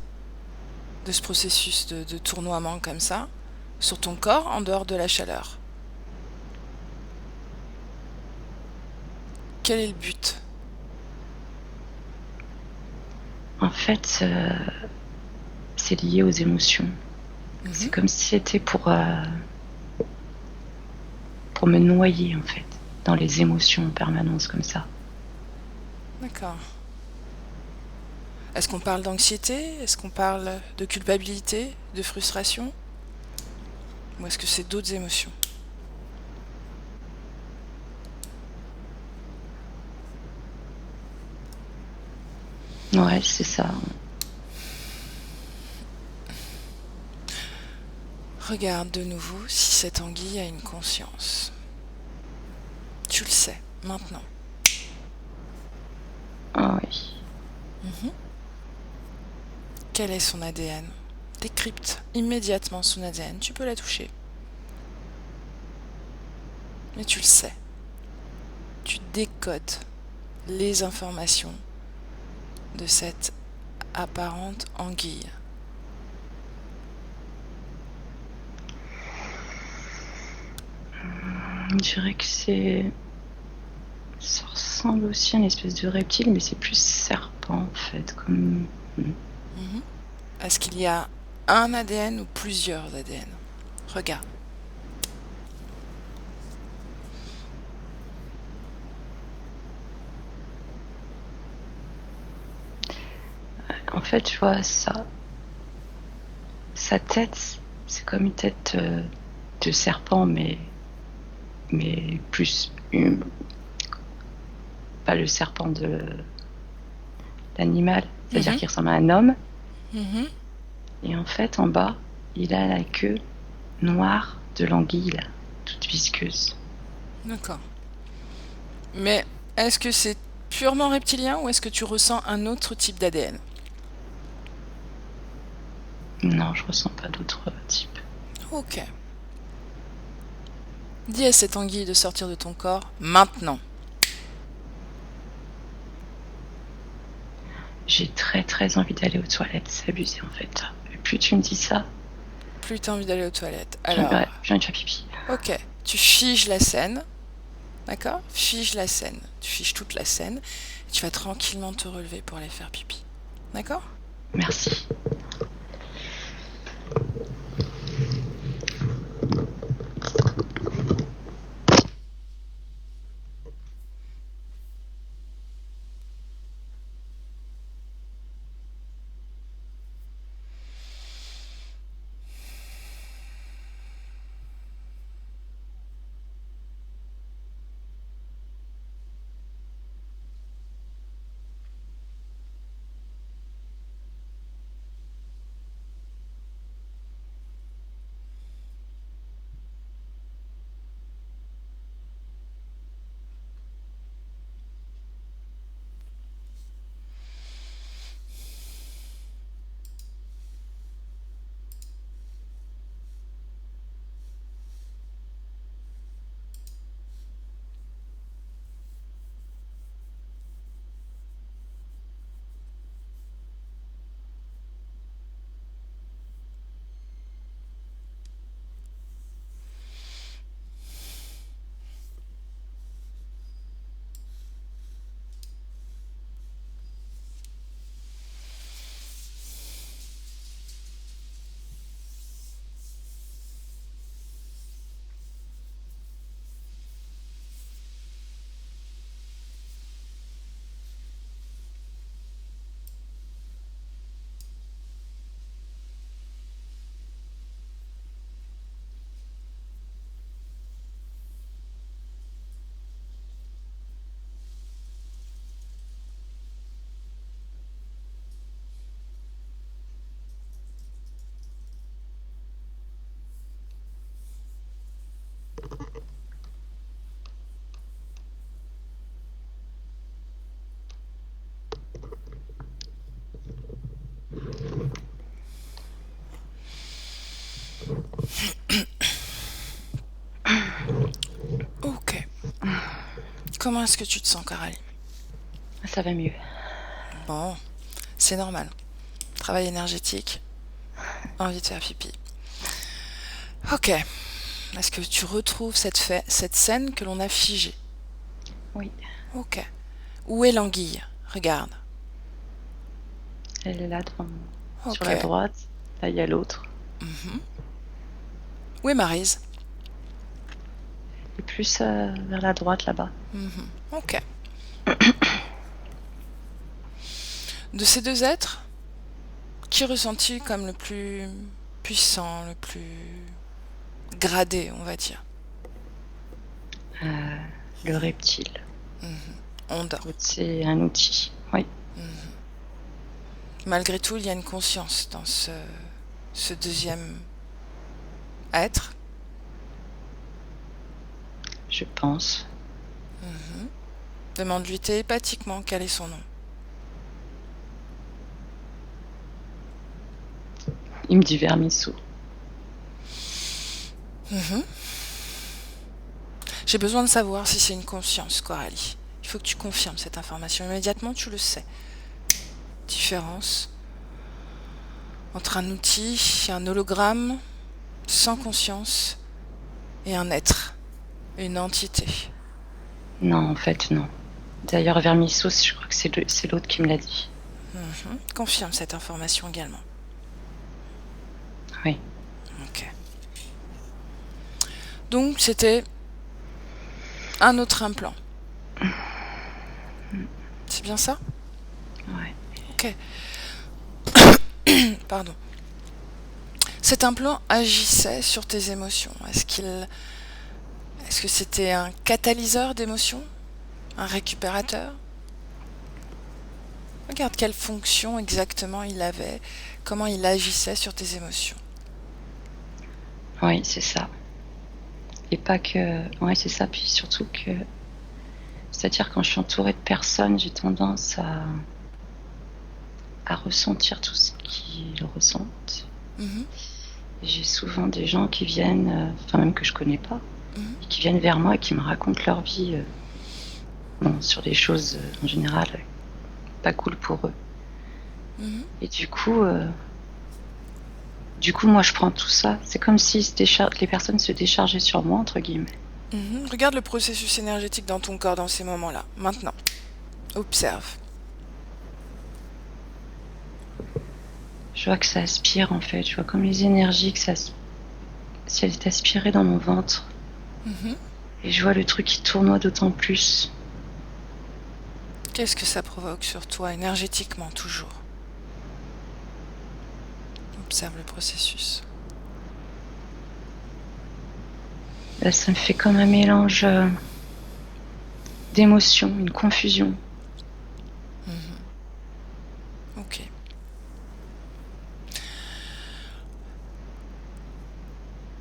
Speaker 1: de ce processus de tournoiement comme ça sur ton corps en dehors de la chaleur. Quel est le but?
Speaker 2: En fait, c'est lié aux émotions. C'est
Speaker 1: Mhm.
Speaker 2: comme si c'était pour me noyer, en fait, dans les émotions en permanence, comme ça.
Speaker 1: D'accord. Est-ce qu'on parle d'anxiété? Est-ce qu'on parle de culpabilité? De frustration? Ou est-ce que c'est d'autres émotions?
Speaker 2: Ouais, c'est ça.
Speaker 1: Regarde de nouveau si cette anguille a une conscience. Tu le sais, maintenant.
Speaker 2: Ah oui.
Speaker 1: Mhm. Quel est son ADN? Décrypte immédiatement son ADN. Tu peux la toucher. Mais tu le sais. Tu décodes les informations de cette apparente anguille.
Speaker 2: Je dirais que c'est... Ça ressemble aussi à une espèce de reptile, mais c'est plus serpent, en fait, comme...
Speaker 1: Mhm. Est-ce qu'il y a un ADN ou plusieurs ADN? Regarde.
Speaker 2: En fait, tu vois, ça... Sa tête, c'est comme une tête de serpent, mais plus... pas le serpent de l'animal, c'est-à-dire
Speaker 1: Mhm.
Speaker 2: qu'il ressemble à un homme.
Speaker 1: Mhm.
Speaker 2: Et en fait, en bas, il a la queue noire de l'anguille, là, toute visqueuse.
Speaker 1: D'accord. Mais est-ce que c'est purement reptilien ou est-ce que tu ressens un autre type d'ADN?
Speaker 2: Non, je ressens pas d'autre type.
Speaker 1: Ok. Dis à cette anguille de sortir de ton corps maintenant.
Speaker 2: J'ai très très envie d'aller aux toilettes, c'est abusé en fait. Et plus tu me dis ça,
Speaker 1: Plus t'as envie d'aller aux toilettes.
Speaker 2: ouais,
Speaker 1: Alors,
Speaker 2: j'ai envie de faire pipi.
Speaker 1: ok. Tu figes la scène. D'accord? Fige la scène. Tu figes toute la scène. Et tu vas tranquillement te relever pour aller faire pipi. D'accord?
Speaker 2: Merci.
Speaker 1: Comment est-ce que tu te sens, Coralie?
Speaker 2: Ça va mieux.
Speaker 1: Bon, c'est normal. Travail énergétique, envie de faire pipi. Ok. Est-ce que tu retrouves cette scène que l'on a figée?
Speaker 2: Oui,
Speaker 1: Ok. Où est l'anguille? Regarde.
Speaker 2: elle est là devant moi. Sur
Speaker 1: Ok.
Speaker 2: la droite, là il y a l'autre.
Speaker 1: Où est Maryse?
Speaker 2: Et plus vers la droite là-bas.
Speaker 1: Ok. De ces deux êtres, qui ressentis comme le plus puissant, le plus gradé, on va dire?
Speaker 2: Le reptile.
Speaker 1: On dort.
Speaker 2: C'est un outil. Oui,
Speaker 1: Malgré tout, il y a une conscience dans ce deuxième être.
Speaker 2: je pense.
Speaker 1: Demande-lui télépathiquement quel est son nom.
Speaker 2: Il me dit Vermisseau.
Speaker 1: J'ai besoin de savoir si c'est une conscience, Coralie. Il faut que tu confirmes cette information. Immédiatement, tu le sais. Différence entre un outil, un hologramme sans conscience et un être, une entité.
Speaker 2: Non, en fait, non. D'ailleurs, Vermisseau, je crois que c'est l'autre qui me l'a dit.
Speaker 1: Confirme cette information également.
Speaker 2: Oui,
Speaker 1: Ok. Donc, c'était un autre implant. C'est bien ça?
Speaker 2: ouais.
Speaker 1: Ok. Pardon. Cet implant agissait sur tes émotions. Est-ce que c'était un catalyseur d'émotions? Un récupérateur? Regarde quelle fonction exactement il avait, comment il agissait sur tes émotions.
Speaker 2: Oui, c'est ça. Et pas que... Oui, c'est ça. Puis surtout que... C'est-à-dire quand je suis entourée de personnes, j'ai tendance à ressentir tout ce qu'ils ressentent. J'ai souvent des gens qui viennent, enfin même que je connais pas, et qui viennent vers moi et qui me racontent leur vie, sur des choses en général pas cool pour eux. Et du coup, moi je prends tout ça. C'est comme si les personnes se déchargeaient sur moi, entre guillemets.
Speaker 1: Regarde le processus énergétique dans ton corps dans ces moments-là. Maintenant, observe.
Speaker 2: Je vois que ça aspire en fait. Je vois comme les énergies si elles étaient aspirées dans mon ventre. Et je vois le truc qui tournoie d'autant plus.
Speaker 1: Qu'est-ce que ça provoque sur toi énergétiquement toujours? Observe le processus.
Speaker 2: Là, ça me fait comme un mélange d'émotions, une confusion.
Speaker 1: Ok.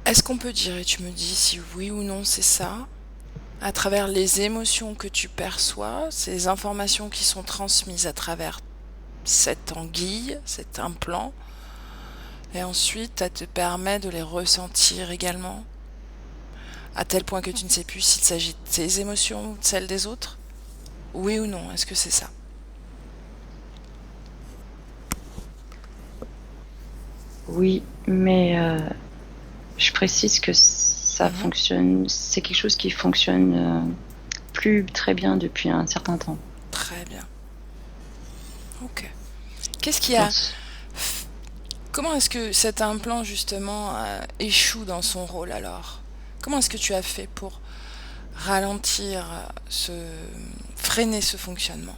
Speaker 1: Est-ce qu'on peut dire, et tu me dis si oui ou non c'est ça, à travers les émotions que tu perçois, ces informations qui sont transmises à travers cette anguille, cet implant, et ensuite ça te permet de les ressentir également, à tel point que tu ne sais plus s'il s'agit de tes émotions ou de celles des autres? Oui ou non, est-ce que c'est ça?
Speaker 2: Oui, mais je précise que ça fonctionne, c'est quelque chose qui fonctionne plus très bien depuis un certain temps.
Speaker 1: Très bien. Ok. Qu'est-ce qu'il y a? Comment est-ce que cet implant justement échoue dans son rôle alors? Comment est-ce que tu as fait pour ralentir, freiner ce fonctionnement?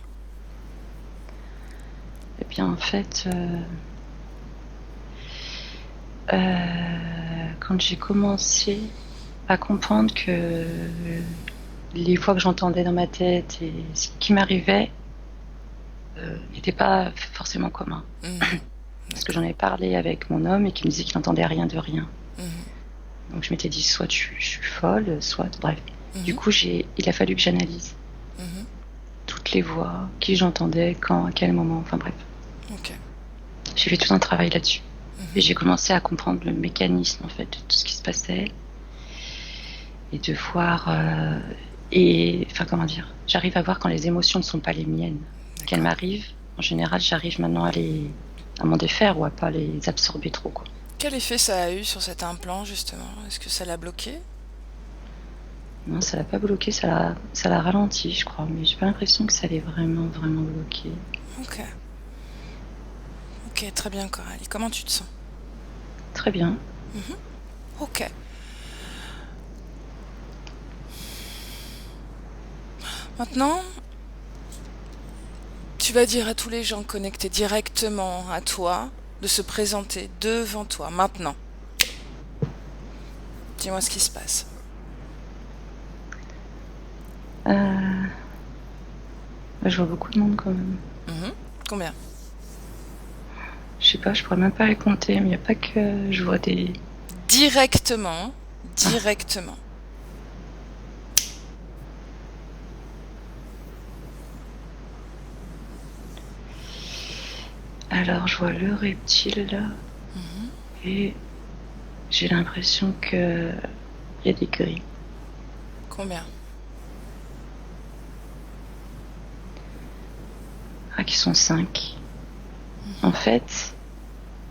Speaker 2: Eh bien, en fait, quand j'ai commencé à comprendre que les fois que j'entendais dans ma tête et ce qui m'arrivait n'était pas forcément commun. Parce que j'en avais parlé avec mon homme et qui me disait qu'il n'entendait rien de rien. Donc je m'étais dit, soit je suis folle, soit... Bref. Du coup, il a fallu que j'analyse toutes les voix, qui j'entendais, quand, à quel moment, enfin bref.
Speaker 1: Ok.
Speaker 2: J'ai fait tout un travail là-dessus. Et j'ai commencé à comprendre le mécanisme, en fait, de tout ce qui se passait. Et de voir... Et enfin, comment dire, j'arrive à voir quand les émotions ne sont pas les miennes, qu'elles
Speaker 1: D'accord.
Speaker 2: m'arrivent. En général, j'arrive maintenant à m'en défaire ou à pas les absorber trop, quoi.
Speaker 1: Quel effet ça a eu sur cet implant, justement? Est-ce que ça l'a bloqué?
Speaker 2: Non, ça l'a pas bloqué, ça l'a ralenti, je crois, mais j'ai pas l'impression que ça l'ait vraiment, vraiment bloqué.
Speaker 1: Ok. Ok, très bien, Coralie. Comment tu te sens?
Speaker 2: Très bien.
Speaker 1: Ok. Maintenant, tu vas dire à tous les gens connectés directement à toi de se présenter devant toi, maintenant. Dis-moi ce qui se passe.
Speaker 2: Euh, je vois beaucoup de monde quand même.
Speaker 1: Combien?
Speaker 2: Je sais pas, je pourrais même pas les compter, mais il n'y a pas que je vois des.
Speaker 1: Directement.
Speaker 2: Ah,
Speaker 1: Directement.
Speaker 2: alors, je vois le reptile là, et j'ai l'impression que il y a des grilles.
Speaker 1: Combien?
Speaker 2: Ah, qui sont 5. En fait,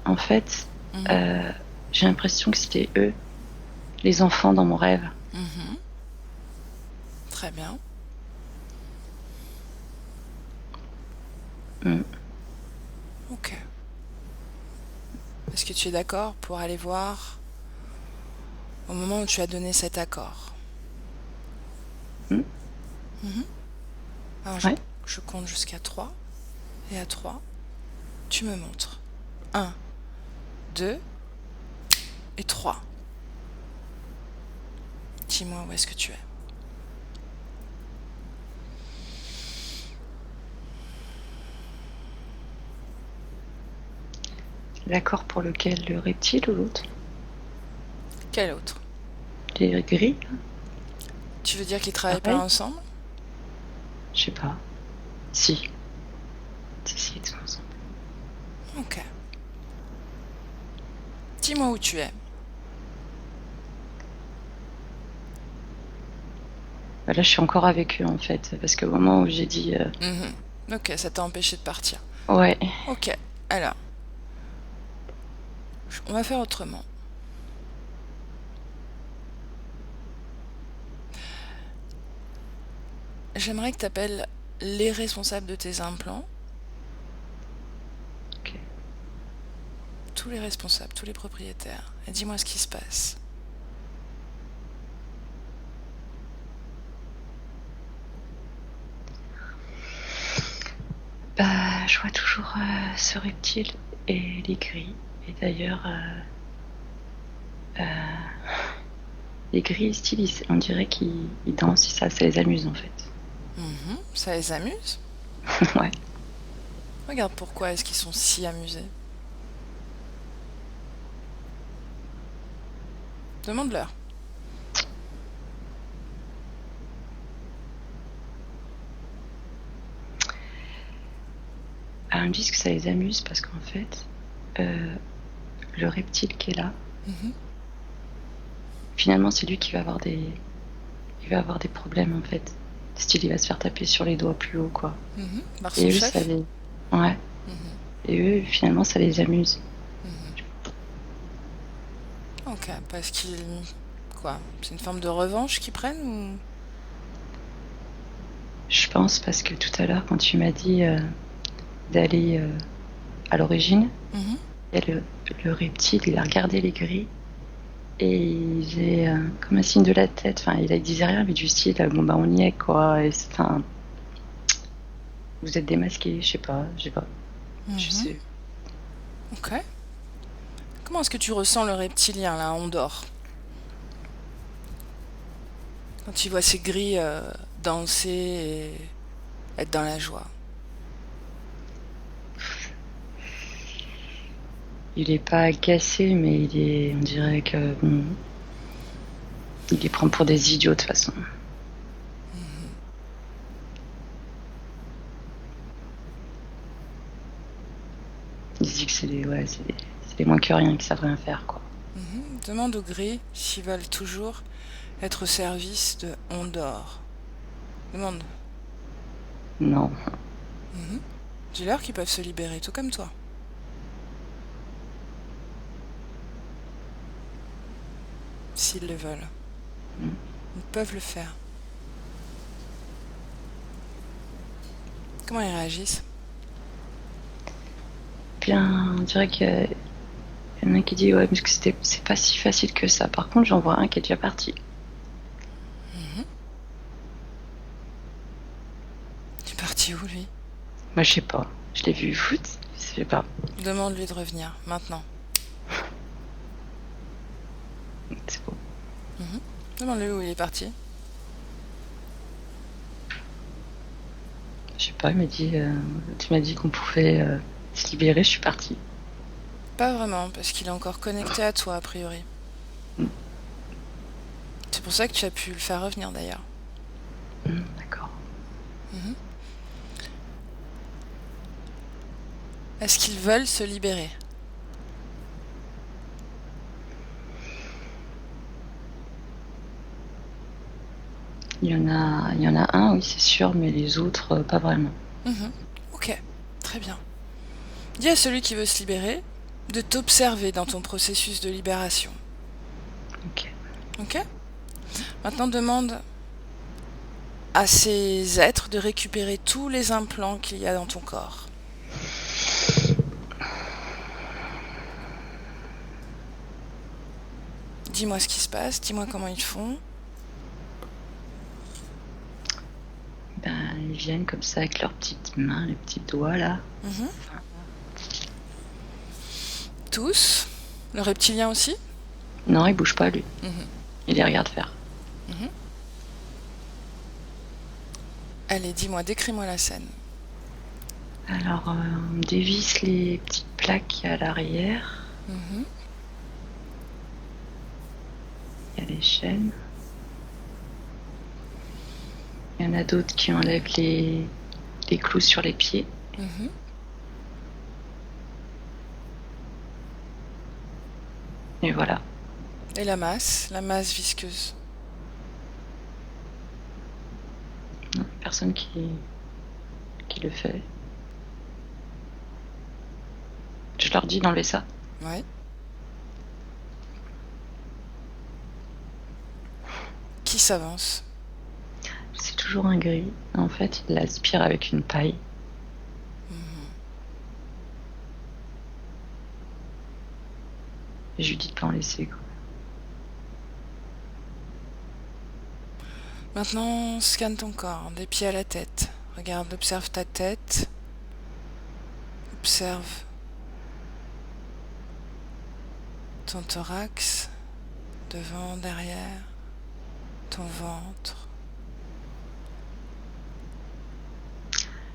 Speaker 2: en fait,
Speaker 1: Mhm.
Speaker 2: euh, j'ai l'impression que c'était eux, les enfants dans mon rêve.
Speaker 1: Mhm. Très bien.
Speaker 2: Mm.
Speaker 1: Ok. Est-ce que tu es d'accord pour aller voir au moment où tu as donné cet accord?
Speaker 2: Mm.
Speaker 1: Alors
Speaker 2: Ouais.
Speaker 1: je compte jusqu'à 3. Et à 3, tu me montres. Un, 2 et 3. Dis-moi où est-ce que tu es.
Speaker 2: L'accord pour lequel le reptile ou l'autre?
Speaker 1: Quel autre?
Speaker 2: Les grilles,
Speaker 1: Tu veux dire qu'ils travaillent pas
Speaker 2: pareil?
Speaker 1: ensemble?
Speaker 2: Je sais pas. Si. Si, ils sont ensemble.
Speaker 1: Ok. Dis-moi où tu es.
Speaker 2: Bah, là, je suis encore avec eux en fait, parce qu'au moment où j'ai dit
Speaker 1: Mhm. Ok, ça t'a empêché de partir.
Speaker 2: ouais,
Speaker 1: Ok, alors, on va faire autrement. J'aimerais que tu appelles les responsables de tes implants,
Speaker 2: ok.
Speaker 1: tous les responsables, tous les propriétaires, et dis-moi ce qui se passe.
Speaker 2: Bah, je vois toujours ce reptile et les grilles. Et d'ailleurs, les grilles, style, on dirait qu'ils dansent, ça les amuse en fait.
Speaker 1: Ça les amuse?
Speaker 2: Ouais.
Speaker 1: Regarde pourquoi est-ce qu'ils sont si amusés. Demande-leur.
Speaker 2: Alors, ils me disent que ça les amuse parce qu'en fait, euh, le reptile qui est là, finalement, c'est lui qui va avoir il va avoir des problèmes en fait. Style, il va se faire taper sur les doigts plus haut, quoi.
Speaker 1: Par son
Speaker 2: Et eux, ça
Speaker 1: chef?
Speaker 2: les. Ouais. Et eux, finalement, ça les amuse.
Speaker 1: Ok, parce qu'ils... Quoi? C'est une forme de revanche qu'ils prennent ou...
Speaker 2: Je pense parce que tout à l'heure, quand tu m'as dit d'aller à l'origine, il y a le reptile, il a regardé les grilles et il faisait comme un signe de la tête. Enfin, il disait rien, mais du style, bon bah on y est quoi. Et enfin, vous êtes démasqué, je sais pas, je sais.
Speaker 1: Ok. Comment est-ce que tu ressens le reptilien, là, on dort? Quand tu vois ces grilles danser et être dans la joie.
Speaker 2: Il est pas agacé, mais on dirait que bon, il les prend pour des idiots de toute façon. Il se dit que c'est des moins que rien qui savent rien faire quoi.
Speaker 1: Demande aux grilles s'ils veulent toujours être au service de on dort. Demande.
Speaker 2: Non.
Speaker 1: Mhm. Dis-leur qu'ils peuvent se libérer, tout comme toi. S'ils le veulent.
Speaker 2: Mm.
Speaker 1: Ils peuvent le faire. Comment ils réagissent?
Speaker 2: Bien, on dirait qu'il y en a un qui dit ouais, mais que c'est pas si facile que ça. Par contre, j'en vois un qui est déjà parti.
Speaker 1: Mhm. Il est parti où, lui?
Speaker 2: Moi, je sais pas. Je l'ai vu foot. Je sais pas.
Speaker 1: Demande-lui de revenir, maintenant.
Speaker 2: C'est beau.
Speaker 1: Mhm. Demande-lui où il est parti.
Speaker 2: Je sais pas, il m'a dit, tu m'as dit qu'on pouvait se libérer, je suis partie.
Speaker 1: Pas vraiment, parce qu'il est encore connecté à toi, a priori.
Speaker 2: Mm.
Speaker 1: C'est pour ça que tu as pu le faire revenir, d'ailleurs.
Speaker 2: D'accord.
Speaker 1: Mhm. Est-ce qu'ils veulent se libérer?
Speaker 2: Il y en a un, oui, c'est sûr, mais les autres, pas vraiment.
Speaker 1: Mhm. Ok, très bien. Dis à celui qui veut se libérer de t'observer dans ton processus de libération.
Speaker 2: Ok.
Speaker 1: Ok? Maintenant, demande à ces êtres de récupérer tous les implants qu'il y a dans ton corps. Dis-moi ce qui se passe, dis-moi comment ils font.
Speaker 2: Ben, ils viennent comme ça avec leurs petites mains, les petits doigts là.
Speaker 1: Mhm. Tous. Le reptilien aussi.
Speaker 2: Non, il bouge pas lui.
Speaker 1: Mhm.
Speaker 2: Il les regarde faire.
Speaker 1: Mhm. Allez, dis-moi, décris-moi la scène.
Speaker 2: Alors, on dévisse les petites plaques qu'il y a à l'arrière.
Speaker 1: Mhm.
Speaker 2: Il y a les chaînes. Il y en a d'autres qui enlèvent les clous sur les pieds.
Speaker 1: Mhm.
Speaker 2: Et voilà.
Speaker 1: Et la masse visqueuse.
Speaker 2: Non, personne qui le fait. Je leur dis d'enlever ça.
Speaker 1: Ouais. Qui s'avance?
Speaker 2: C'est toujours un gris. En fait, il l'aspire avec une paille.
Speaker 1: Mhm.
Speaker 2: Et je lui dis de pas en laisser, quoi.
Speaker 1: Maintenant, scanne ton corps, des pieds à la tête. Regarde, observe ta tête. Observe ton thorax, devant, derrière, ton ventre.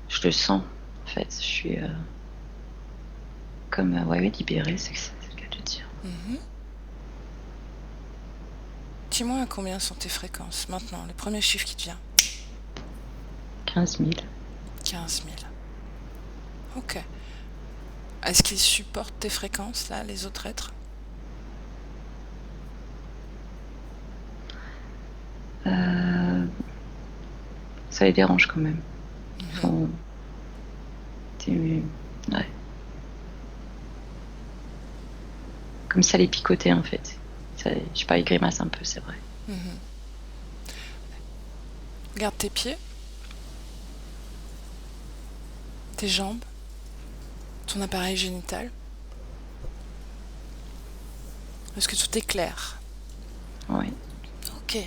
Speaker 2: Je le sens, en fait. Je suis comme ouais, libérée, c'est le cas de dire.
Speaker 1: Mhm. Dis-moi à combien sont tes fréquences maintenant, le premier chiffre qui te vient.
Speaker 2: 15 000.
Speaker 1: 15 000. Ok. Est-ce qu'ils supportent tes fréquences, là, les autres êtres?
Speaker 2: Ça les dérange quand même.
Speaker 1: Mhm.
Speaker 2: Font ouais. Comme ça les picoter en fait. Ça, je sais pas, ils grimacent un peu, c'est vrai.
Speaker 1: Mhm. Regarde tes pieds, tes jambes, ton appareil génital. Est-ce que tout est clair?
Speaker 2: Ouais.
Speaker 1: Ok.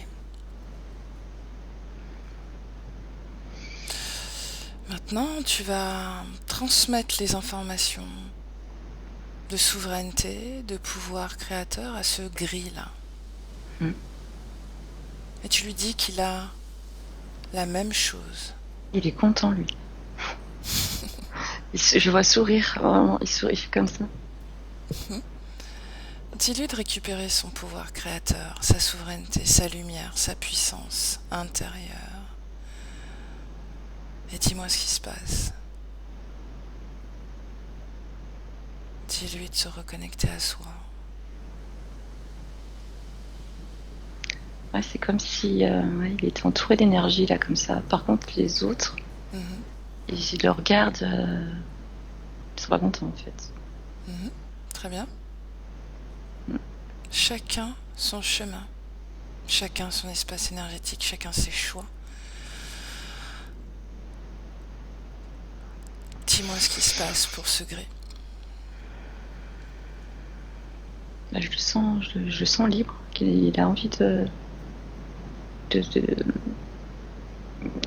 Speaker 1: Maintenant, tu vas transmettre les informations de souveraineté, de pouvoir créateur à ce gris-là.
Speaker 2: Mm.
Speaker 1: Et tu lui dis qu'il a la même chose.
Speaker 2: Il est content lui. Je vois sourire, vraiment, il sourit comme ça.
Speaker 1: Dis-lui de récupérer son pouvoir créateur, sa souveraineté, sa lumière, sa puissance intérieure. Et dis-moi ce qui se passe. Dis-lui de se reconnecter à soi.
Speaker 2: Ouais, c'est comme si ouais, il était entouré d'énergie, là, comme ça. Par contre, les autres,
Speaker 1: Mhm,
Speaker 2: ils le regardent, ils sont pas contents, en fait.
Speaker 1: mhm. Très bien.
Speaker 2: Mm.
Speaker 1: Chacun son chemin, chacun son espace énergétique, chacun ses choix. Dis-moi ce qui se passe pour ce gré.
Speaker 2: Là, je le sens libre, qu'il a envie de, de,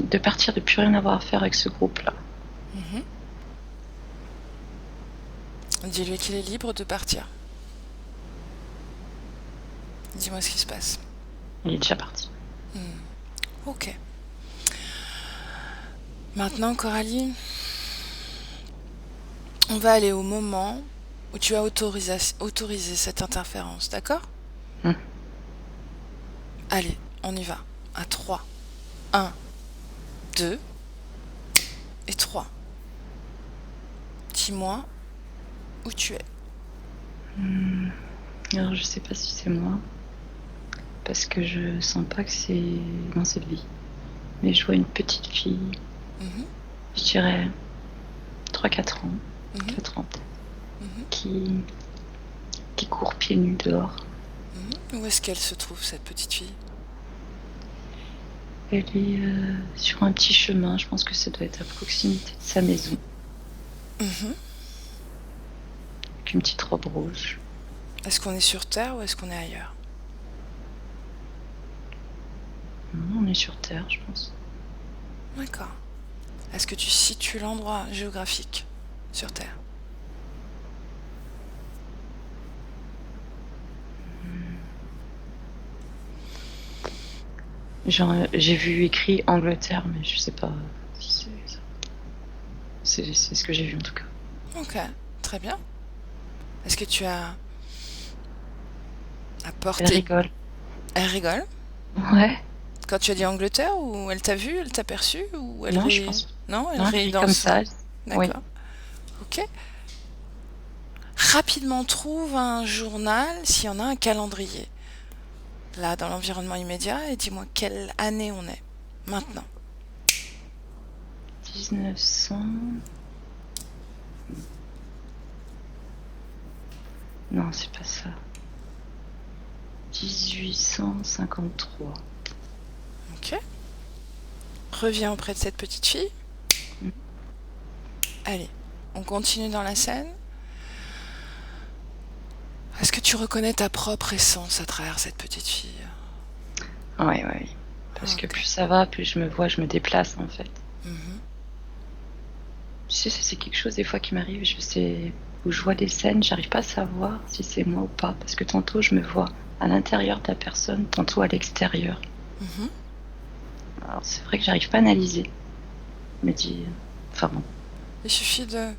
Speaker 2: de partir, de plus rien avoir à faire avec ce groupe-là.
Speaker 1: Mhm. Dis-lui qu'il est libre de partir. Dis-moi ce qui se passe.
Speaker 2: Il est déjà parti.
Speaker 1: Ok. Maintenant, Coralie, on va aller au moment où tu as autorisé cette interférence, d'accord?
Speaker 2: Mm.
Speaker 1: Allez, on y va. À 3. 1, 2 et 3. Dis-moi où tu es.
Speaker 2: Alors, je sais pas si c'est moi, parce que je sens pas que c'est dans cette vie. Mais je vois une petite fille,
Speaker 1: Mhm,
Speaker 2: je dirais 3-4 ans,
Speaker 1: mhm,
Speaker 2: 4 ans,
Speaker 1: mhm,
Speaker 2: qui court pieds nus dehors.
Speaker 1: mhm. Où est-ce qu'elle se trouve, cette petite fille?
Speaker 2: Elle est sur un petit chemin, je pense que ça doit être à proximité de sa maison,
Speaker 1: Mhm.
Speaker 2: avec une petite robe rouge.
Speaker 1: Est-ce qu'on est sur Terre ou est-ce qu'on est ailleurs?
Speaker 2: Non, on est sur Terre, je pense.
Speaker 1: D'accord. Est-ce que tu situes l'endroit géographique sur Terre?
Speaker 2: Genre, j'ai vu écrit Angleterre, mais je sais pas si c'est ça. C'est ce que j'ai vu en tout cas.
Speaker 1: Ok, très bien. Est-ce que tu as à
Speaker 2: Elle
Speaker 1: portée?
Speaker 2: rigole.
Speaker 1: Elle rigole?
Speaker 2: Ouais.
Speaker 1: Quand tu as dit Angleterre, ou elle t'a vu, elle t'a perçu, ou elle
Speaker 2: Non, je
Speaker 1: rit?
Speaker 2: pense.
Speaker 1: Non, elle
Speaker 2: Non, elle
Speaker 1: rit
Speaker 2: rit
Speaker 1: dans
Speaker 2: comme
Speaker 1: son...
Speaker 2: ça. Oui.
Speaker 1: D'accord. Ok. Rapidement trouve un journal s'il y en a un calendrier. Là, dans l'environnement immédiat, et dis-moi quelle année on est. Maintenant.
Speaker 2: 1900. Non, c'est pas ça. 1853.
Speaker 1: Ok. Reviens auprès de cette petite fille.
Speaker 2: Mm.
Speaker 1: Allez, on continue dans la scène. Est-ce que tu reconnais ta propre essence à travers cette petite fille?
Speaker 2: Ouais, ouais, oui. Parce que
Speaker 1: Ok.
Speaker 2: plus ça va, plus je me vois, je me déplace en fait.
Speaker 1: Mhm.
Speaker 2: Tu sais, c'est quelque chose des fois qui m'arrive, je sais, où je vois des scènes, j'arrive pas à savoir si c'est moi ou pas. Parce que tantôt je me vois à l'intérieur de la personne, tantôt à l'extérieur.
Speaker 1: Mhm.
Speaker 2: Alors c'est vrai que j'arrive pas à analyser. Je me dis, enfin bon.
Speaker 1: Il suffit de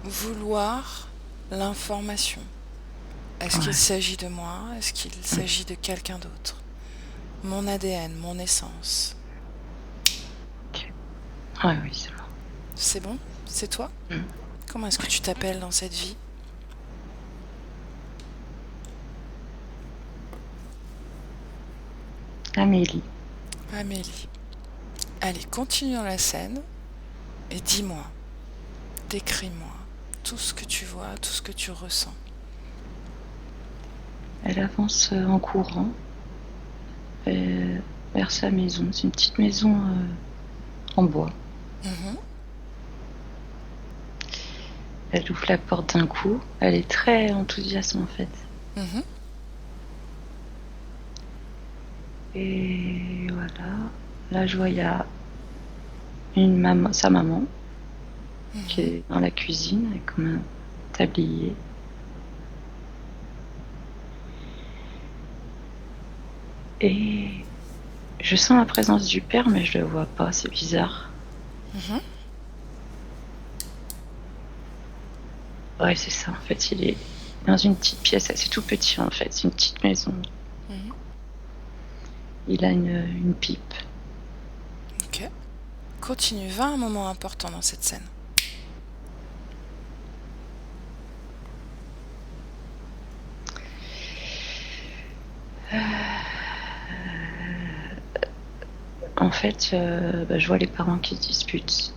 Speaker 1: vouloir l'information. Est-ce qu'il
Speaker 2: Ouais,
Speaker 1: s'agit de moi? Est-ce qu'il
Speaker 2: mm,
Speaker 1: s'agit de quelqu'un d'autre? Mon ADN, mon essence.
Speaker 2: ok. Ouais, oui, c'est moi.
Speaker 1: C'est bon? C'est toi?
Speaker 2: Mm.
Speaker 1: Comment est-ce que tu t'appelles dans cette vie?
Speaker 2: Amélie.
Speaker 1: Amélie. Allez, continue dans la scène et dis-moi, décris-moi tout ce que tu vois, tout ce que tu ressens.
Speaker 2: Elle avance en courant vers sa maison. C'est une petite maison en bois.
Speaker 1: Mhm.
Speaker 2: Elle ouvre la porte d'un coup. Elle est très enthousiaste en fait.
Speaker 1: Mhm.
Speaker 2: Et voilà. Là, je vois, il y a une maman, sa maman qui
Speaker 1: Mhm.
Speaker 2: est dans la cuisine avec comme un tablier. Et je sens la présence du père, mais je le vois pas. C'est bizarre.
Speaker 1: Mhm.
Speaker 2: Ouais, c'est ça. En fait, il est dans une petite pièce. C'est tout petit en fait. C'est une petite maison.
Speaker 1: Mhm.
Speaker 2: Il a une pipe.
Speaker 1: Ok. Continue, va un moment important dans cette scène.
Speaker 2: en fait, je vois les parents qui se disputent.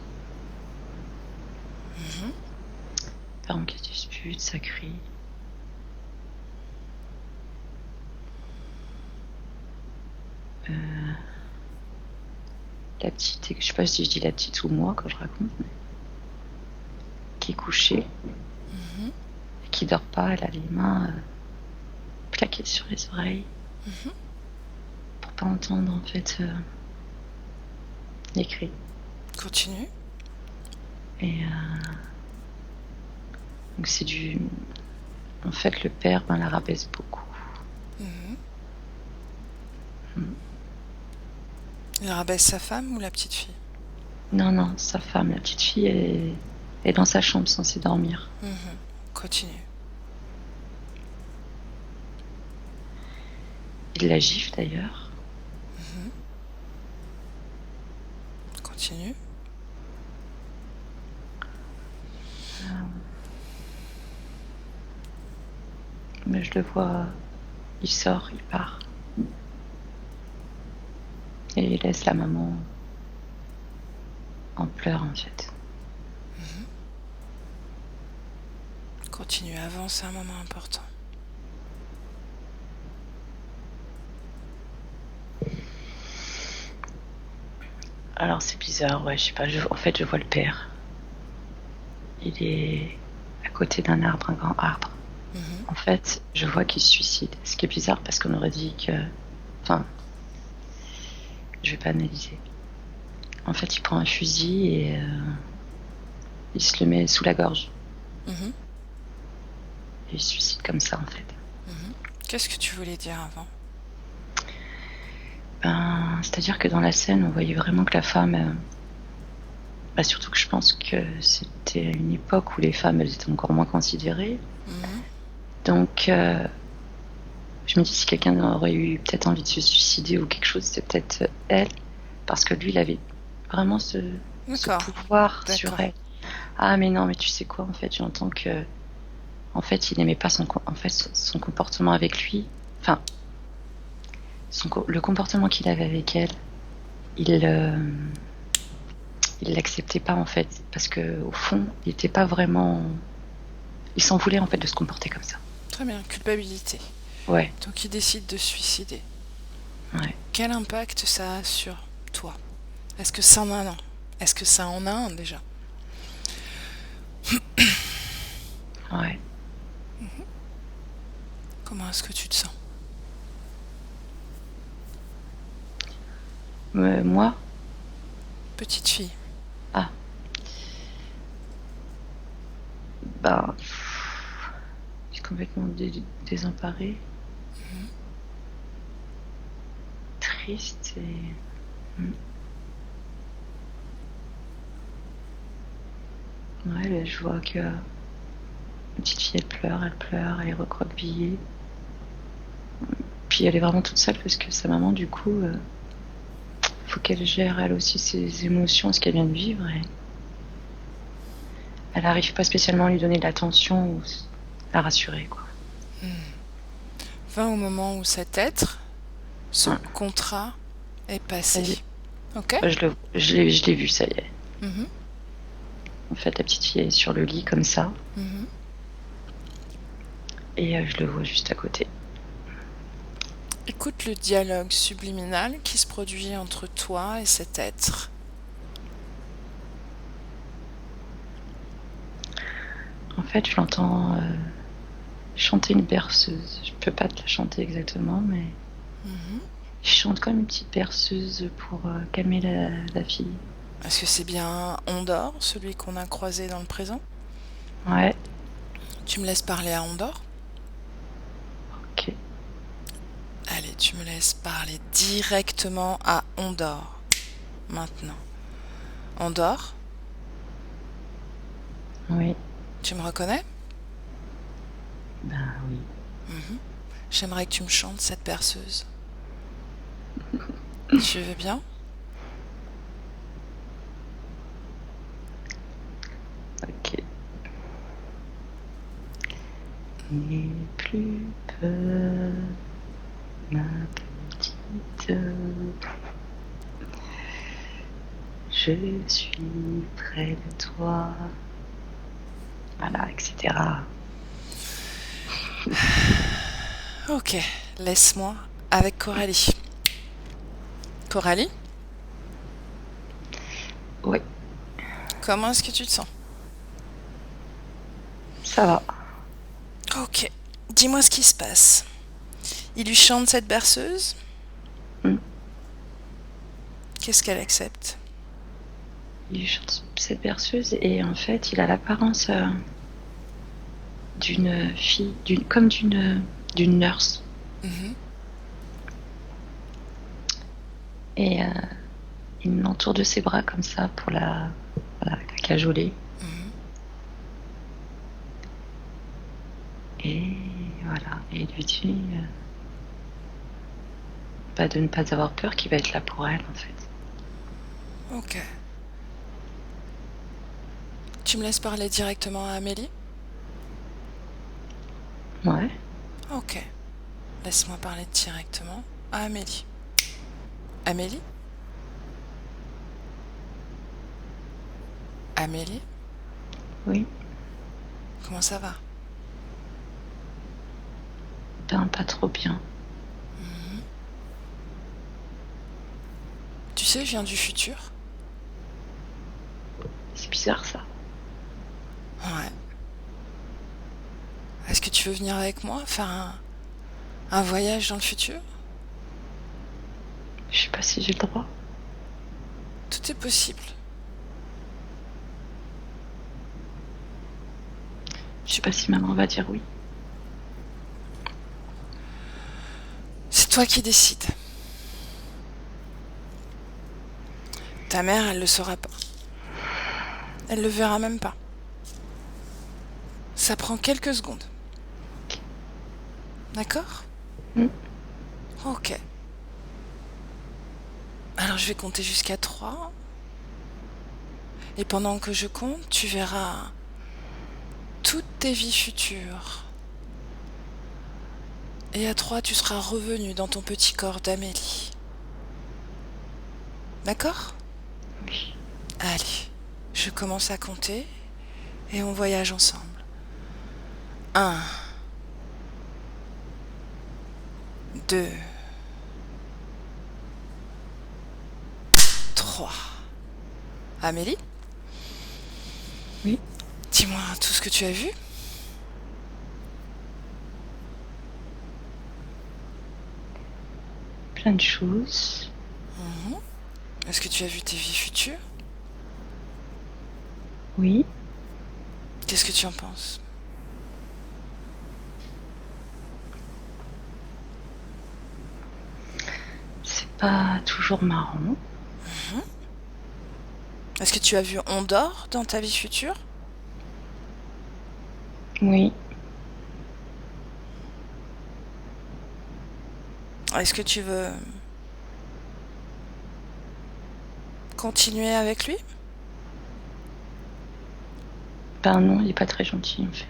Speaker 1: Mhm.
Speaker 2: Les parents qui se disputent, ça crie. La petite, je sais pas si je dis la petite ou moi quand je raconte, mais qui est couchée,
Speaker 1: Mhm.
Speaker 2: et qui dort pas, elle a les mains plaquées sur les oreilles
Speaker 1: Mhm.
Speaker 2: pour pas entendre en fait les cris.
Speaker 1: Continue.
Speaker 2: Et donc c'est du, en fait le père la rabaisse beaucoup.
Speaker 1: Mhm.
Speaker 2: Mm.
Speaker 1: Il rabaisse sa femme ou la petite fille?
Speaker 2: Non, sa femme, la petite fille est dans sa chambre censée dormir.
Speaker 1: Mhm. Continue.
Speaker 2: Il la gifle d'ailleurs.
Speaker 1: Mhm. Continue.
Speaker 2: Mais je le vois, il sort, il part. Et il laisse la maman en pleurs en fait.
Speaker 1: Mhm. Continue, avance, c'est un moment important.
Speaker 2: Alors c'est bizarre, ouais, je sais pas, en fait je vois le père. Il est à côté d'un arbre, un grand arbre.
Speaker 1: Mhm.
Speaker 2: En fait, je vois qu'il se suicide. Ce qui est bizarre parce qu'on aurait dit que... Enfin, je vais pas analyser. En fait, il prend un fusil et il se le met sous la gorge.
Speaker 1: Mhm.
Speaker 2: Et il se suicide comme ça en fait.
Speaker 1: Mhm. Qu'est-ce que tu voulais dire avant?
Speaker 2: C'est-à-dire que dans la scène, on voyait vraiment que la femme... surtout que je pense que c'était une époque où les femmes, elles étaient encore moins considérées.
Speaker 1: Mhm.
Speaker 2: Donc, je me dis si quelqu'un aurait eu peut-être envie de se suicider ou quelque chose, c'était peut-être elle. Parce que lui, il avait vraiment ce
Speaker 1: D'accord,
Speaker 2: pouvoir sur
Speaker 1: d'accord.
Speaker 2: elle. Ah, mais non, mais tu sais quoi, en fait, j'entends que... En fait, il n'aimait pas son comportement avec lui. Enfin, le comportement qu'il avait avec elle, il... il l'acceptait pas en fait parce que au fond il était pas vraiment, il s'en voulait en fait de se comporter comme ça.
Speaker 1: Très bien, culpabilité.
Speaker 2: Ouais.
Speaker 1: Donc il décide de se suicider.
Speaker 2: Ouais.
Speaker 1: Quel impact ça a sur toi? Est-ce que ça en a un? Est-ce que ça en a un déjà?
Speaker 2: Ouais.
Speaker 1: Comment est-ce que tu te sens?
Speaker 2: Moi.
Speaker 1: Petite fille.
Speaker 2: Ah. Ben, je suis complètement désemparée,
Speaker 1: Mhm.
Speaker 2: triste et ouais, là, je vois que la petite fille elle est recroquevillée. Puis elle est vraiment toute seule parce que sa maman du coup faut qu'elle gère elle aussi ses émotions, ce qu'elle vient de vivre et elle n'arrive pas spécialement à lui donner de l'attention ou la rassurer quoi.
Speaker 1: Va au moment où cet être, ce
Speaker 2: Ouais.
Speaker 1: contrat est
Speaker 2: Ça y est.
Speaker 1: passé. Ok?
Speaker 2: Je l'ai vu, ça y est.
Speaker 1: Mhm.
Speaker 2: En fait, la petite fille est sur le lit comme ça
Speaker 1: Mhm.
Speaker 2: et je le vois juste à côté.
Speaker 1: Écoute le dialogue subliminal qui se produit entre toi et cet être.
Speaker 2: En fait, je l'entends chanter une berceuse. Je peux pas te la chanter exactement, mais
Speaker 1: Mhm.
Speaker 2: il chante comme une petite berceuse pour calmer la fille.
Speaker 1: Est-ce que c'est bien Ondor, celui qu'on a croisé dans le présent?
Speaker 2: Ouais,
Speaker 1: Tu me laisses parler à Ondor?
Speaker 2: ok.
Speaker 1: Allez, tu me laisses parler directement à Ondor. Maintenant. Ondor,
Speaker 2: Oui,
Speaker 1: tu me reconnais?
Speaker 2: ben oui.
Speaker 1: Mhm. J'aimerais que tu me chantes cette berceuse. Tu veux bien?
Speaker 2: Ok. N'aie plus peur, ma petite. je suis près de toi. Voilà, etc.
Speaker 1: Ok, laisse-moi avec Coralie. Coralie,
Speaker 2: Oui,
Speaker 1: comment est-ce que tu te sens?
Speaker 2: ça va.
Speaker 1: Ok, dis-moi ce qui se passe. Il lui chante cette berceuse?
Speaker 2: Mm.
Speaker 1: Qu'est-ce qu'elle accepte?
Speaker 2: Il chante cette berceuse et en fait, il a l'apparence d'une fille, comme d'une nurse.
Speaker 1: Mhm,
Speaker 2: Et il l'entoure de ses bras comme ça pour voilà, la cajoler.
Speaker 1: mhm.
Speaker 2: Et voilà, et il lui dit de ne pas avoir peur, qu'il va être là pour elle en fait.
Speaker 1: Ok. Tu me laisses parler directement à Amélie?
Speaker 2: Ouais,
Speaker 1: Ok. Laisse-moi parler directement à Amélie. Amélie? Amélie?
Speaker 2: oui,
Speaker 1: Comment ça va?
Speaker 2: ben pas trop bien.
Speaker 1: Mhm. Tu sais, je viens du futur.
Speaker 2: C'est bizarre ça.
Speaker 1: Ouais. Est-ce que tu veux venir avec moi faire un voyage dans le futur?
Speaker 2: Je sais pas si j'ai le droit.
Speaker 1: Tout est possible.
Speaker 2: Je sais pas si maman va dire oui.
Speaker 1: C'est toi qui décides. Ta mère, elle le saura pas. Elle le verra même pas. Ça prend quelques secondes. D'accord?
Speaker 2: Mm.
Speaker 1: Ok. Alors je vais compter jusqu'à 3. Et pendant que je compte, tu verras toutes tes vies futures. Et à 3, tu seras revenu dans ton petit corps d'Amélie. D'accord?
Speaker 2: Oui.
Speaker 1: Allez, je commence à compter et on voyage ensemble. 1, 2, 3. Amélie,
Speaker 2: Oui,
Speaker 1: dis-moi tout ce que tu as vu.
Speaker 2: plein de choses.
Speaker 1: Mhm. Est-ce que tu as vu tes vies futures?
Speaker 2: Oui,
Speaker 1: Qu'est-ce que tu en penses?
Speaker 2: c'est pas toujours marrant.
Speaker 1: Est-ce que tu as vu Ondor dans ta vie future?
Speaker 2: Oui,
Speaker 1: Est-ce que tu veux continuer avec lui?
Speaker 2: ben non, il est pas très gentil en fait.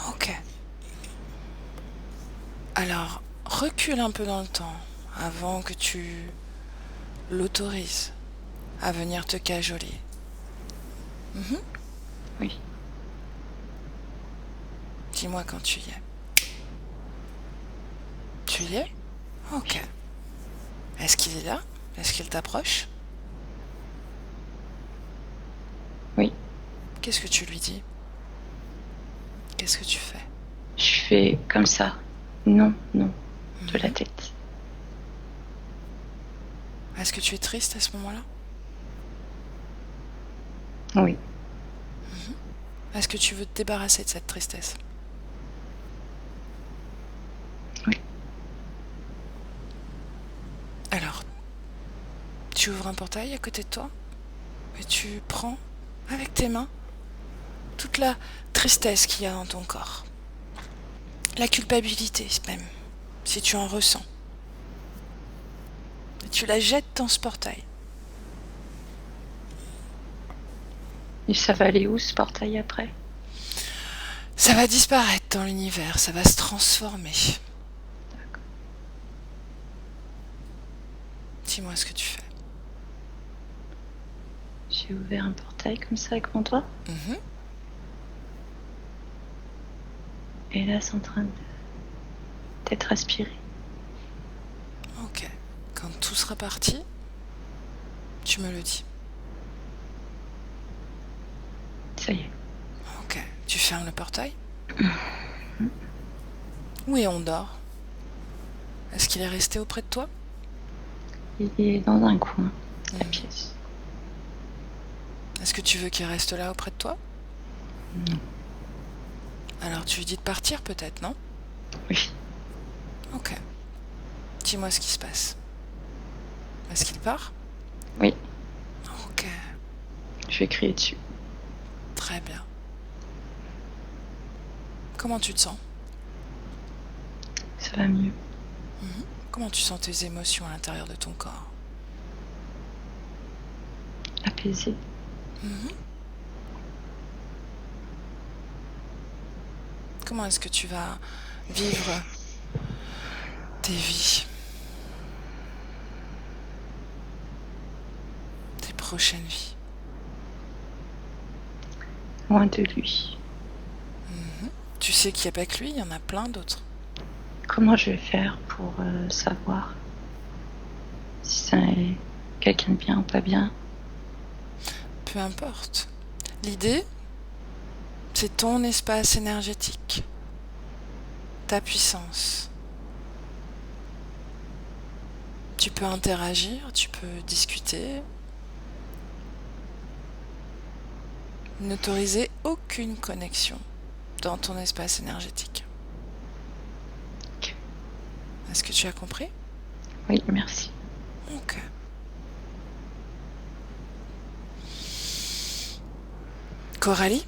Speaker 1: Ok. Alors, recule un peu dans le temps avant que tu l'autorises à venir te cajoler. Mhm.
Speaker 2: Oui,
Speaker 1: Dis-moi quand tu y es. Tu y es? Ok. Est-ce qu'il est là? Est-ce qu'il t'approche?
Speaker 2: oui.
Speaker 1: Qu'est-ce que tu lui dis? Qu'est-ce que tu fais?
Speaker 2: Je fais comme ça. Non, non, de la
Speaker 1: Mhm.
Speaker 2: tête.
Speaker 1: Est-ce que tu es triste à ce moment-là?
Speaker 2: Oui,
Speaker 1: Est-ce que tu veux te débarrasser de cette tristesse?
Speaker 2: oui.
Speaker 1: Alors, tu ouvres un portail à côté de toi et tu prends avec tes mains toute la tristesse qu'il y a dans ton corps. La culpabilité même, si tu en ressens. Et tu la jettes dans ce portail.
Speaker 2: Et ça va aller où ce portail après?
Speaker 1: Ça va disparaître dans l'univers, ça va se transformer. Dis-moi ce que tu fais.
Speaker 2: J'ai ouvert un portail comme ça avec mon doigt.
Speaker 1: Mhm.
Speaker 2: Et là, c'est en train d'être aspiré.
Speaker 1: Ok. Quand tout sera parti, tu me le dis.
Speaker 2: Ça y est.
Speaker 1: Ok. Tu fermes le portail. Oui, on dort. Est-ce qu'il est resté auprès de toi?
Speaker 2: Il est dans un coin de la pièce.
Speaker 1: Est-ce que tu veux qu'il reste là auprès de toi?
Speaker 2: Non.
Speaker 1: Alors tu lui dis de partir peut-être, non?
Speaker 2: Oui.
Speaker 1: Ok. Dis-moi ce qui se passe. Est-ce qu'il part?
Speaker 2: Oui.
Speaker 1: Ok.
Speaker 2: Je vais crier dessus.
Speaker 1: Très bien. Comment tu te sens?
Speaker 2: Ça va mieux.
Speaker 1: Comment tu sens tes émotions à l'intérieur de ton corps?
Speaker 2: Apaisé.
Speaker 1: Comment est-ce que tu vas vivre tes vies? Tes prochaines vies?
Speaker 2: Loin de lui.
Speaker 1: Tu sais qu'il n'y a pas que lui, il y en a plein d'autres.
Speaker 2: Comment je vais faire pour savoir si c'est quelqu'un de bien ou pas bien?
Speaker 1: Peu importe. L'idée, c'est ton espace énergétique, ta puissance. Tu peux interagir, tu peux discuter. N'autoriser aucune connexion dans ton espace énergétique.
Speaker 2: Ok.
Speaker 1: Est-ce que tu as compris?
Speaker 2: Oui, merci.
Speaker 1: Ok. Coralie,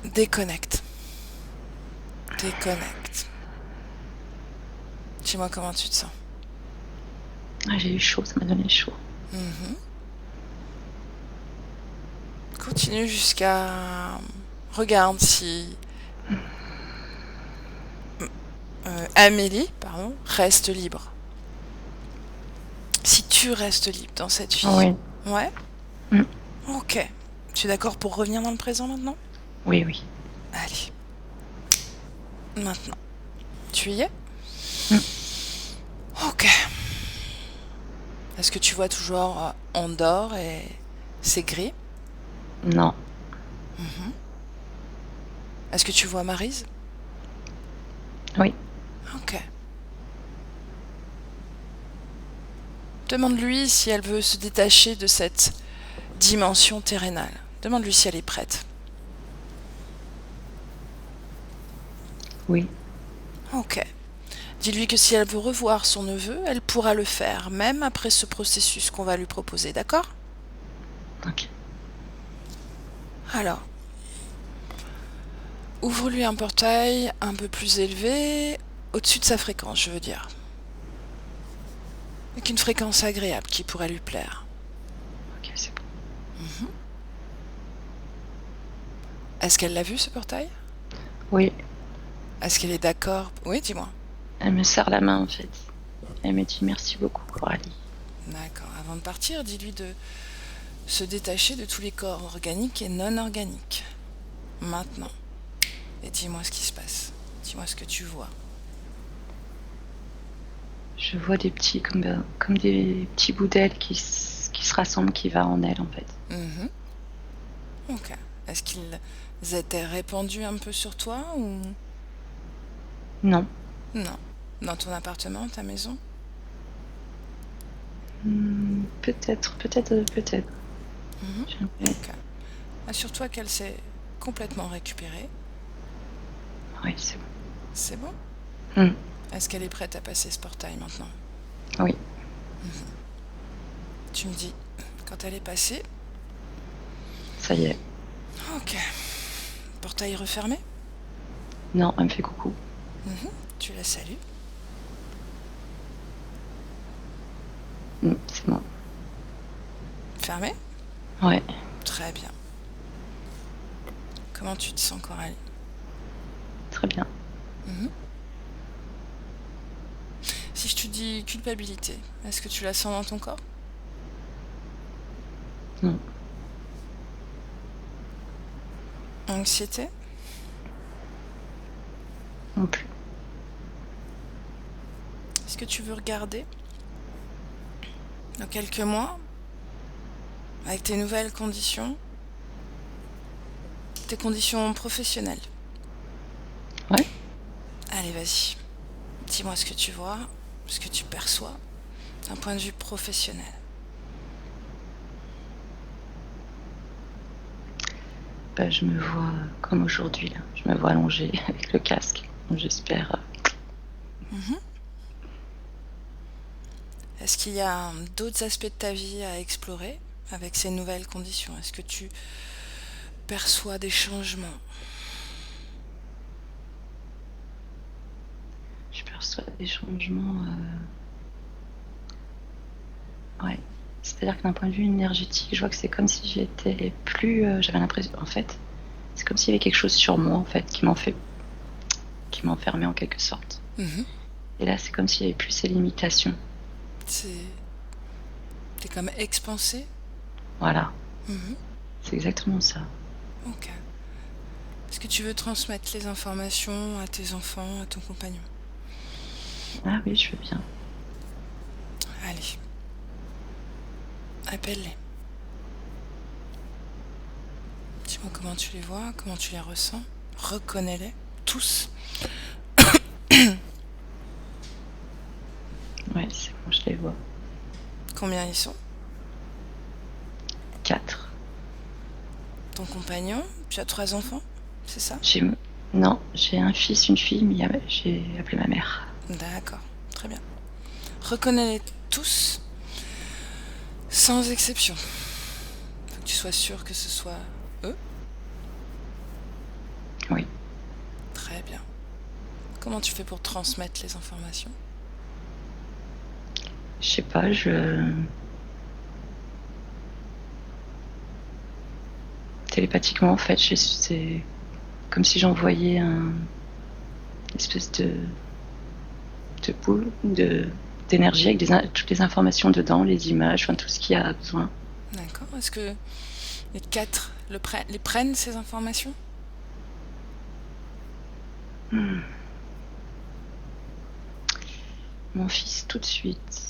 Speaker 1: déconnecte. Déconnecte. Dis-moi comment tu te sens.
Speaker 2: Ah, j'ai eu chaud, ça m'a donné chaud.
Speaker 1: Continue jusqu'à... Regarde si... Amélie, pardon, reste libre. Si tu restes libre dans cette vie.
Speaker 2: Oui.
Speaker 1: Ouais?
Speaker 2: Mm.
Speaker 1: Ok. Tu es d'accord pour revenir dans le présent maintenant?
Speaker 2: Oui, oui.
Speaker 1: Allez. Maintenant. Tu y es? Ok. Est-ce que tu vois toujours Andorre et c'est gris?
Speaker 2: Non.
Speaker 1: Est-ce que tu vois Maryse?
Speaker 2: Oui.
Speaker 1: Ok. Demande-lui si elle veut se détacher de cette dimension terrénale. Demande-lui si elle est prête.
Speaker 2: Oui.
Speaker 1: Ok. Dis-lui que si elle veut revoir son neveu, elle pourra le faire, même après ce processus qu'on va lui proposer, d'accord?
Speaker 2: Ok.
Speaker 1: Alors, ouvre-lui un portail un peu plus élevé, au-dessus de sa fréquence, je veux dire. Avec une fréquence agréable qui pourrait lui plaire.
Speaker 2: Ok, c'est bon.
Speaker 1: Est-ce qu'elle l'a vu, ce portail?
Speaker 2: Oui.
Speaker 1: Est-ce qu'elle est d'accord? Oui, dis-moi.
Speaker 2: Elle me serre la main, en fait. Elle me dit merci beaucoup, Coralie.
Speaker 1: D'accord. Avant de partir, dis-lui de se détacher de tous les corps organiques et non organiques. Maintenant. Et dis-moi ce qui se passe. Dis-moi ce que tu vois.
Speaker 2: Je vois des petits, comme des petits bouts d'elle qui se rassemblent, qui va en elle, en fait.
Speaker 1: Ok. Est-ce qu'ils étaient répandus un peu sur toi ou...
Speaker 2: Non.
Speaker 1: Non. Dans ton appartement, ta maison?
Speaker 2: Peut-être.
Speaker 1: Ok. Assure-toi qu'elle s'est complètement récupérée.
Speaker 2: Oui, c'est bon.
Speaker 1: C'est bon? Est-ce qu'elle est prête à passer ce portail maintenant?
Speaker 2: Oui.
Speaker 1: Tu me dis quand elle est passée.
Speaker 2: Ça y est.
Speaker 1: Ok. Portail refermé?
Speaker 2: Non, elle me fait coucou.
Speaker 1: Tu la salues.
Speaker 2: C'est bon.
Speaker 1: Fermé?
Speaker 2: Ouais.
Speaker 1: Très bien. Comment tu te sens, Coralie?
Speaker 2: Très bien.
Speaker 1: Si je te dis culpabilité, est-ce que tu la sens dans ton corps?
Speaker 2: Non.
Speaker 1: Anxiété?
Speaker 2: Non plus.
Speaker 1: Est-ce que tu veux regarder dans quelques mois, avec tes nouvelles conditions, tes conditions professionnelles?
Speaker 2: Ouais.
Speaker 1: Allez, vas-y. Dis-moi ce que tu vois, ce que tu perçois d'un point de vue professionnel.
Speaker 2: Bah, je me vois comme aujourd'hui, là. Je me vois allongée avec le casque. Donc, j'espère.
Speaker 1: Mhm. Est-ce qu'il y a d'autres aspects de ta vie à explorer avec ces nouvelles conditions? Est-ce que tu perçois des changements?
Speaker 2: Je perçois des changements. Ouais. C'est-à-dire que d'un point de vue énergétique, je vois que c'est comme si j'étais plus. J'avais l'impression. En fait, c'est comme s'il y avait quelque chose sur moi, en fait, qui m'enfermait en quelque sorte.
Speaker 1: Mhm.
Speaker 2: Et là, c'est comme s'il n'y avait plus ces limitations.
Speaker 1: T'es comme expansé?
Speaker 2: Voilà.
Speaker 1: Mhm.
Speaker 2: C'est exactement ça.
Speaker 1: Ok. Est-ce que tu veux transmettre les informations à tes enfants, à ton compagnon?
Speaker 2: Ah oui, je veux bien.
Speaker 1: Allez, appelle-les. Dis-moi comment tu les vois, comment tu les ressens. Reconnais-les, tous.
Speaker 2: Ouais, c'est bon, je les vois.
Speaker 1: Combien ils sont?
Speaker 2: 4.
Speaker 1: Ton compagnon? Tu as 3 enfants? C'est ça?
Speaker 2: Non, j'ai un fils, une fille, mais j'ai appelé ma mère.
Speaker 1: D'accord, très bien. Reconnais-les tous, sans exception. Faut que tu sois sûr que ce soit eux.
Speaker 2: Oui.
Speaker 1: Très bien. Comment tu fais pour transmettre les informations?
Speaker 2: Je sais pas, télépathiquement, en fait, c'est comme si j'envoyais une espèce de boule d'énergie avec toutes les informations dedans, les images, enfin tout ce qu'il y a besoin.
Speaker 1: D'accord. Est-ce que les 4 les prennent, ces informations?
Speaker 2: Mon fils, tout de suite.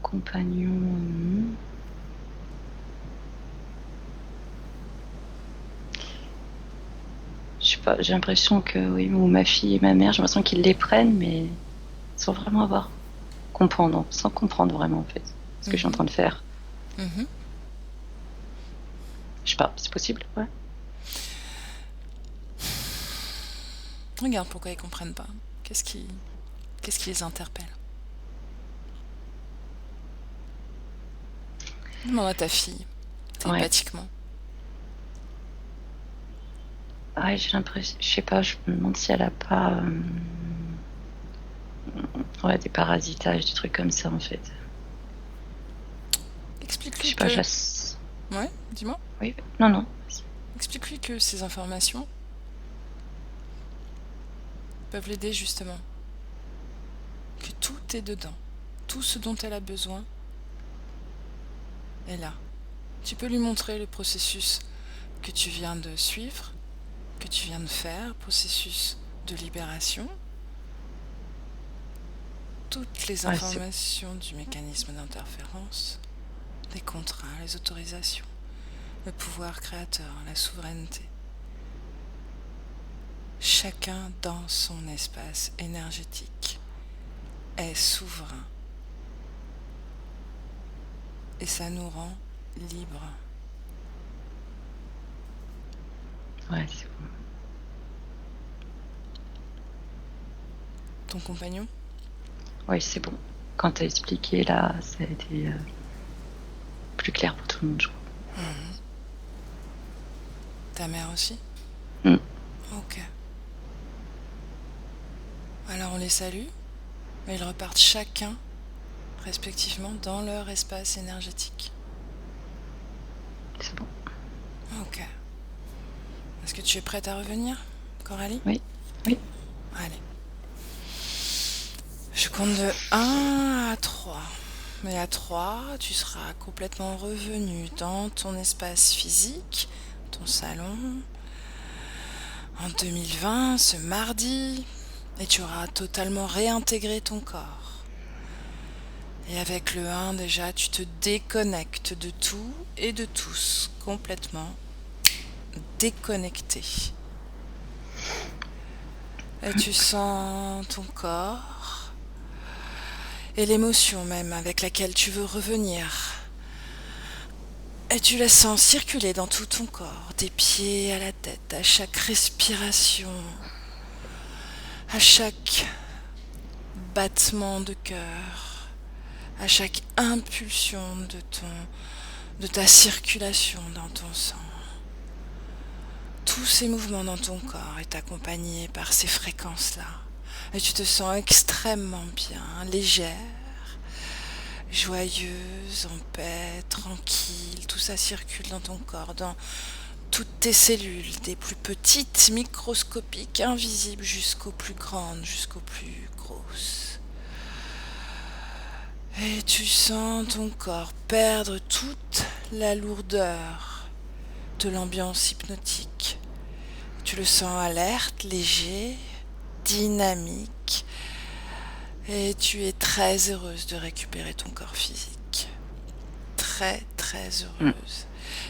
Speaker 2: Compagnon. Je sais pas, j'ai l'impression que, oui, ou ma fille et ma mère, j'ai l'impression qu'ils les prennent, mais sans vraiment comprendre, sans comprendre vraiment, en fait, ce que je suis en
Speaker 1: Mhm.
Speaker 2: train de faire.
Speaker 1: Mhm.
Speaker 2: Je sais pas, c'est possible, ouais.
Speaker 1: Regarde pourquoi ils comprennent pas. Qu'est-ce qui, qu'est-ce qui les interpelle? Demande à ta fille,
Speaker 2: Ouais.
Speaker 1: télépathiquement.
Speaker 2: Ouais, j'ai l'impression, je sais pas, je me demande si elle a pas ouais, des parasitages, des trucs comme ça, en fait. Je
Speaker 1: Explique-lui
Speaker 2: sais pas,
Speaker 1: que... Ouais, dis-moi.
Speaker 2: Oui, non, non.
Speaker 1: Explique-lui que ces informations peuvent l'aider justement. Que tout est dedans. Tout ce dont elle a besoin est là. Tu peux lui montrer le processus que tu viens de suivre, que tu viens de faire, processus de libération, toutes les
Speaker 2: Ouais, c'est
Speaker 1: informations du mécanisme d'interférence, les contrats, les autorisations, le pouvoir créateur, la souveraineté. Chacun dans son espace énergétique est souverain et ça nous rend libres.
Speaker 2: ouais, c'est bon.
Speaker 1: Ton compagnon?
Speaker 2: Ouais, c'est bon. Quand t'as expliqué, là, ça a été plus clair pour tout le monde, je crois.
Speaker 1: Ta mère aussi?
Speaker 2: Mm.
Speaker 1: Ok. Alors on les salue, mais ils repartent chacun, respectivement, dans leur espace énergétique.
Speaker 2: C'est bon.
Speaker 1: Ok. Est-ce que tu es prête à revenir, Coralie?
Speaker 2: Oui, oui.
Speaker 1: Allez. Je compte de 1 à 3. Mais à 3, tu seras complètement revenu dans ton espace physique, ton salon, en 2020, ce mardi, et tu auras totalement réintégré ton corps. Et avec le 1, déjà, tu te déconnectes de tout et de tous, complètement déconnecté. Et tu sens ton corps et l'émotion même avec laquelle tu veux revenir. Et tu la sens circuler dans tout ton corps, des pieds à la tête, à chaque respiration, à chaque battement de cœur, à chaque impulsion de ta circulation dans ton sang. Tous ces mouvements dans ton corps est accompagné par ces fréquences-là. Et tu te sens extrêmement bien, légère, joyeuse, en paix, tranquille. Tout ça circule dans ton corps, dans toutes tes cellules, des plus petites, microscopiques, invisibles, jusqu'aux plus grandes, jusqu'aux plus grosses. Et tu sens ton corps perdre toute la lourdeur de l'ambiance hypnotique. Tu le sens alerte, léger, dynamique, et tu es très heureuse de récupérer ton corps physique. Très, très heureuse.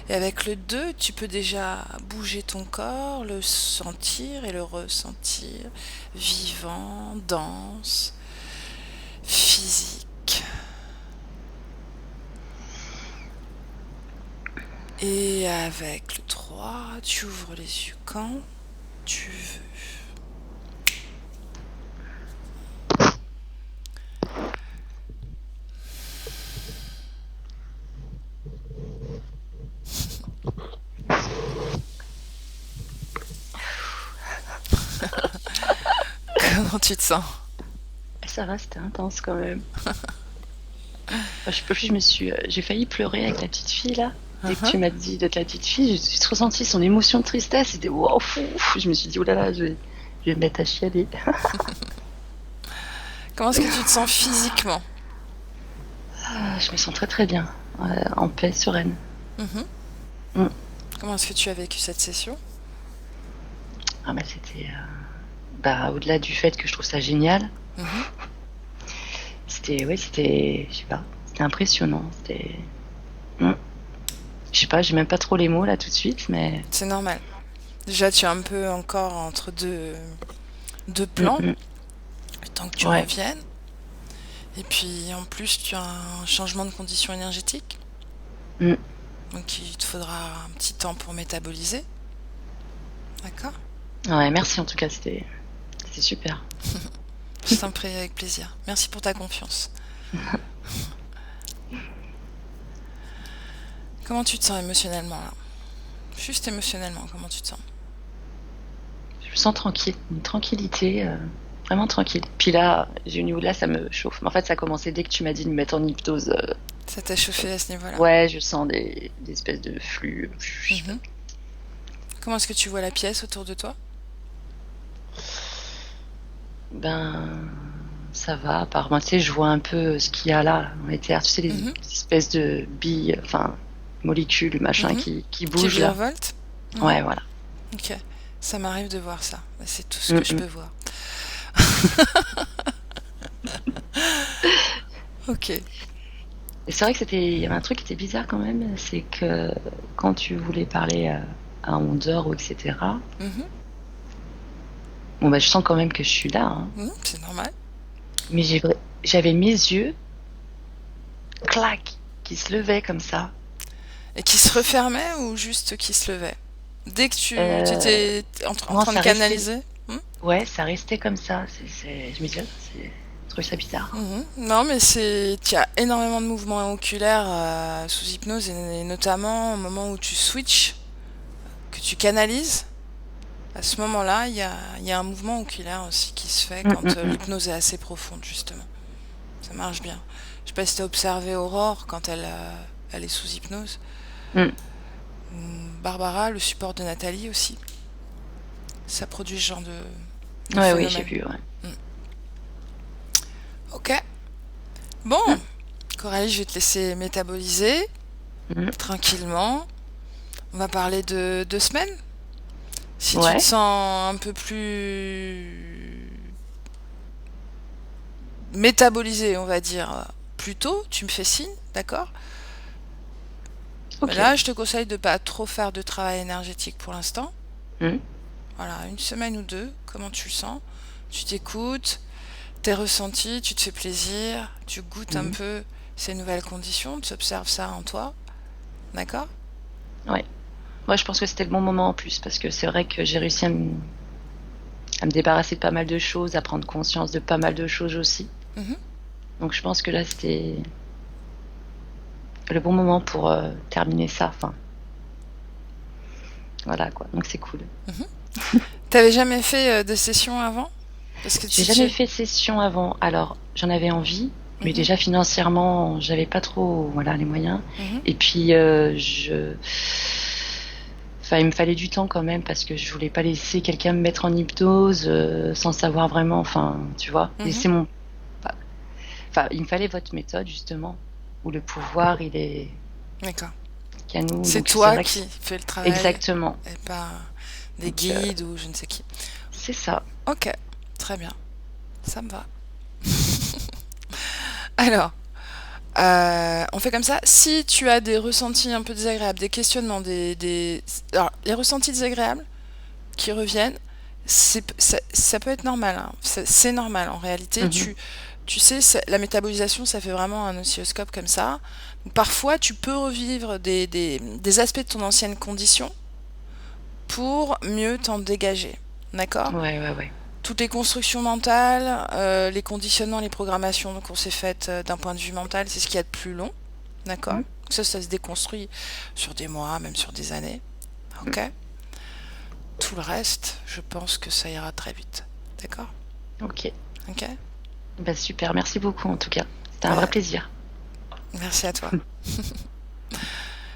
Speaker 1: Et avec le 2, tu peux déjà bouger ton corps, le sentir et le ressentir, vivant, dense, physique. Et avec le 3, tu ouvres les yeux quand tu veux. Comment tu te sens?
Speaker 2: Ça va, c'était intense quand même. J'ai failli pleurer avec la petite fille là. Dès que tu m'as dit de ta petite fille, j'ai juste ressenti son émotion de tristesse. C'était wow, fou. Je me suis dit, oh là là, je vais me mettre à chialer.
Speaker 1: Comment est-ce que tu te sens physiquement?
Speaker 2: Je me sens très très bien, en paix, sereine.
Speaker 1: Comment est-ce que tu as vécu cette session?
Speaker 2: C'était au-delà du fait que je trouve ça génial. C'était, je sais pas, c'était impressionnant. Je sais pas, j'ai même pas trop les mots là tout de suite, mais...
Speaker 1: C'est normal. Déjà, tu es un peu encore entre deux plans, le temps que tu reviennes. Et puis, en plus, tu as un changement de condition énergétique. Donc, il te faudra un petit temps pour métaboliser. D'accord?
Speaker 2: Ouais, merci en tout cas, c'était super.
Speaker 1: Je t'en prie, avec plaisir. Merci pour ta confiance. Comment tu te sens émotionnellement là? Juste émotionnellement, comment tu te sens?
Speaker 2: Je me sens tranquille, une tranquillité, vraiment tranquille. Puis là, là, ça me chauffe. Mais en fait, ça a commencé dès que tu m'as dit de me mettre en hypnose.
Speaker 1: Ça t'a chauffé à ce niveau-là?
Speaker 2: Ouais, je sens des espèces de flux.
Speaker 1: Comment est-ce que tu vois la pièce autour de toi?
Speaker 2: Ça va. Par moi, tu sais, je vois un peu ce qu'il y a là, en éther. Tu sais, des espèces de billes, enfin, molécules, machin, qui bougent.
Speaker 1: Qui virevoltent?
Speaker 2: Ouais, voilà.
Speaker 1: Ok. Ça m'arrive de voir ça. C'est tout ce que je peux voir. Ok.
Speaker 2: Et c'est vrai que il y avait un truc qui était bizarre quand même, c'est que quand tu voulais parler à Ondor ou etc. Je sens quand même que je suis là.
Speaker 1: C'est normal.
Speaker 2: Mais j'avais mes yeux, clac, qui se levaient comme ça.
Speaker 1: Et qui se refermaient ou juste qui se levaient? Dès que tu étais en train de canaliser?
Speaker 2: Ouais, ça restait comme ça. Je me disais, je trouve ça bizarre.
Speaker 1: Non, mais tu as énormément de mouvements oculaires sous hypnose, et notamment au moment où tu switches, que tu canalises. À ce moment-là, il y a un mouvement oculaire aussi qui se fait quand l'hypnose est assez profonde, justement. Ça marche bien. Je sais pas si tu as observé Aurore quand elle est sous hypnose. Barbara, le support de Nathalie aussi. Ça produit ce genre de
Speaker 2: phénomène. Oui, j'ai vu,
Speaker 1: Ok. Bon, Coralie, je vais te laisser métaboliser tranquillement. On va parler de 2 semaines. Si tu te
Speaker 2: Ouais,
Speaker 1: sens un peu plus métabolisé, on va dire, plus tôt, tu me fais signe, d'accord? Mais
Speaker 2: ok.
Speaker 1: là, je te conseille de pas trop faire de travail énergétique pour l'instant.
Speaker 2: Hmm,
Speaker 1: Voilà, une semaine ou deux, comment tu le sens? Tu t'écoutes, tes ressentis, tu te fais plaisir, tu goûtes un
Speaker 2: hmm.
Speaker 1: peu ces nouvelles conditions, tu observes ça en toi, d'accord?
Speaker 2: Ouais. Moi, je pense que c'était le bon moment en plus, parce que c'est vrai que j'ai réussi à me débarrasser de pas mal de choses, à prendre conscience de pas mal de choses aussi.
Speaker 1: Mhm.
Speaker 2: Donc je pense que là, c'était le bon moment pour terminer ça. Enfin, voilà quoi. Donc c'est cool.
Speaker 1: T'avais jamais fait de session avant? Parce que
Speaker 2: J'ai
Speaker 1: si
Speaker 2: jamais
Speaker 1: tu...
Speaker 2: fait de session avant. Alors, j'en avais envie, mais
Speaker 1: Mhm,
Speaker 2: déjà financièrement, j'avais pas trop, voilà, les moyens.
Speaker 1: mhm,
Speaker 2: Et puis, enfin, il me fallait du temps quand même parce que je voulais pas laisser quelqu'un me mettre en hypnose sans savoir vraiment. Enfin, tu vois,
Speaker 1: mhm.
Speaker 2: laisser mon. Enfin, il me fallait votre méthode justement, où le pouvoir il est
Speaker 1: D'accord.
Speaker 2: qu'à nous.
Speaker 1: C'est
Speaker 2: Donc c'est
Speaker 1: toi
Speaker 2: vrai que
Speaker 1: qui fais le travail
Speaker 2: exactement.
Speaker 1: et pas des
Speaker 2: Donc
Speaker 1: guides ou je ne sais qui.
Speaker 2: c'est ça.
Speaker 1: Ok, très bien, ça me va. Alors, on fait comme ça. Si tu as des ressentis un peu désagréables, des questionnements, Alors, les ressentis désagréables qui reviennent, ça peut être normal, hein. C'est normal. En réalité,
Speaker 2: Mhm.
Speaker 1: tu sais, la métabolisation, ça fait vraiment un oscilloscope comme ça. Donc, parfois, tu peux revivre des aspects de ton ancienne condition pour mieux t'en dégager. D'accord?
Speaker 2: Ouais, ouais, ouais.
Speaker 1: Toutes les constructions mentales, les conditionnements, les programmations qu'on s'est faites d'un point de vue mental, c'est ce qu'il y a de plus long. D'accord?
Speaker 2: Mhm.
Speaker 1: Ça se déconstruit sur des mois, même sur des années. Ok? Tout le reste, je pense que ça ira très vite. D'accord?
Speaker 2: Ok.
Speaker 1: Ok?
Speaker 2: Bah, super. Merci beaucoup en tout cas. C'était un vrai
Speaker 1: Bah,
Speaker 2: plaisir.
Speaker 1: merci à toi.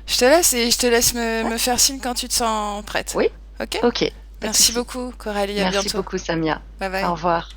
Speaker 1: Je te laisse et je te laisse
Speaker 2: Ouais.
Speaker 1: me faire signe quand tu te sens prête.
Speaker 2: Oui.
Speaker 1: Ok?
Speaker 2: Ok. Pas de
Speaker 1: Merci
Speaker 2: souci.
Speaker 1: beaucoup, Coralie. À
Speaker 2: Merci
Speaker 1: bientôt.
Speaker 2: beaucoup, Samia.
Speaker 1: Bye
Speaker 2: Au
Speaker 1: bye.
Speaker 2: revoir.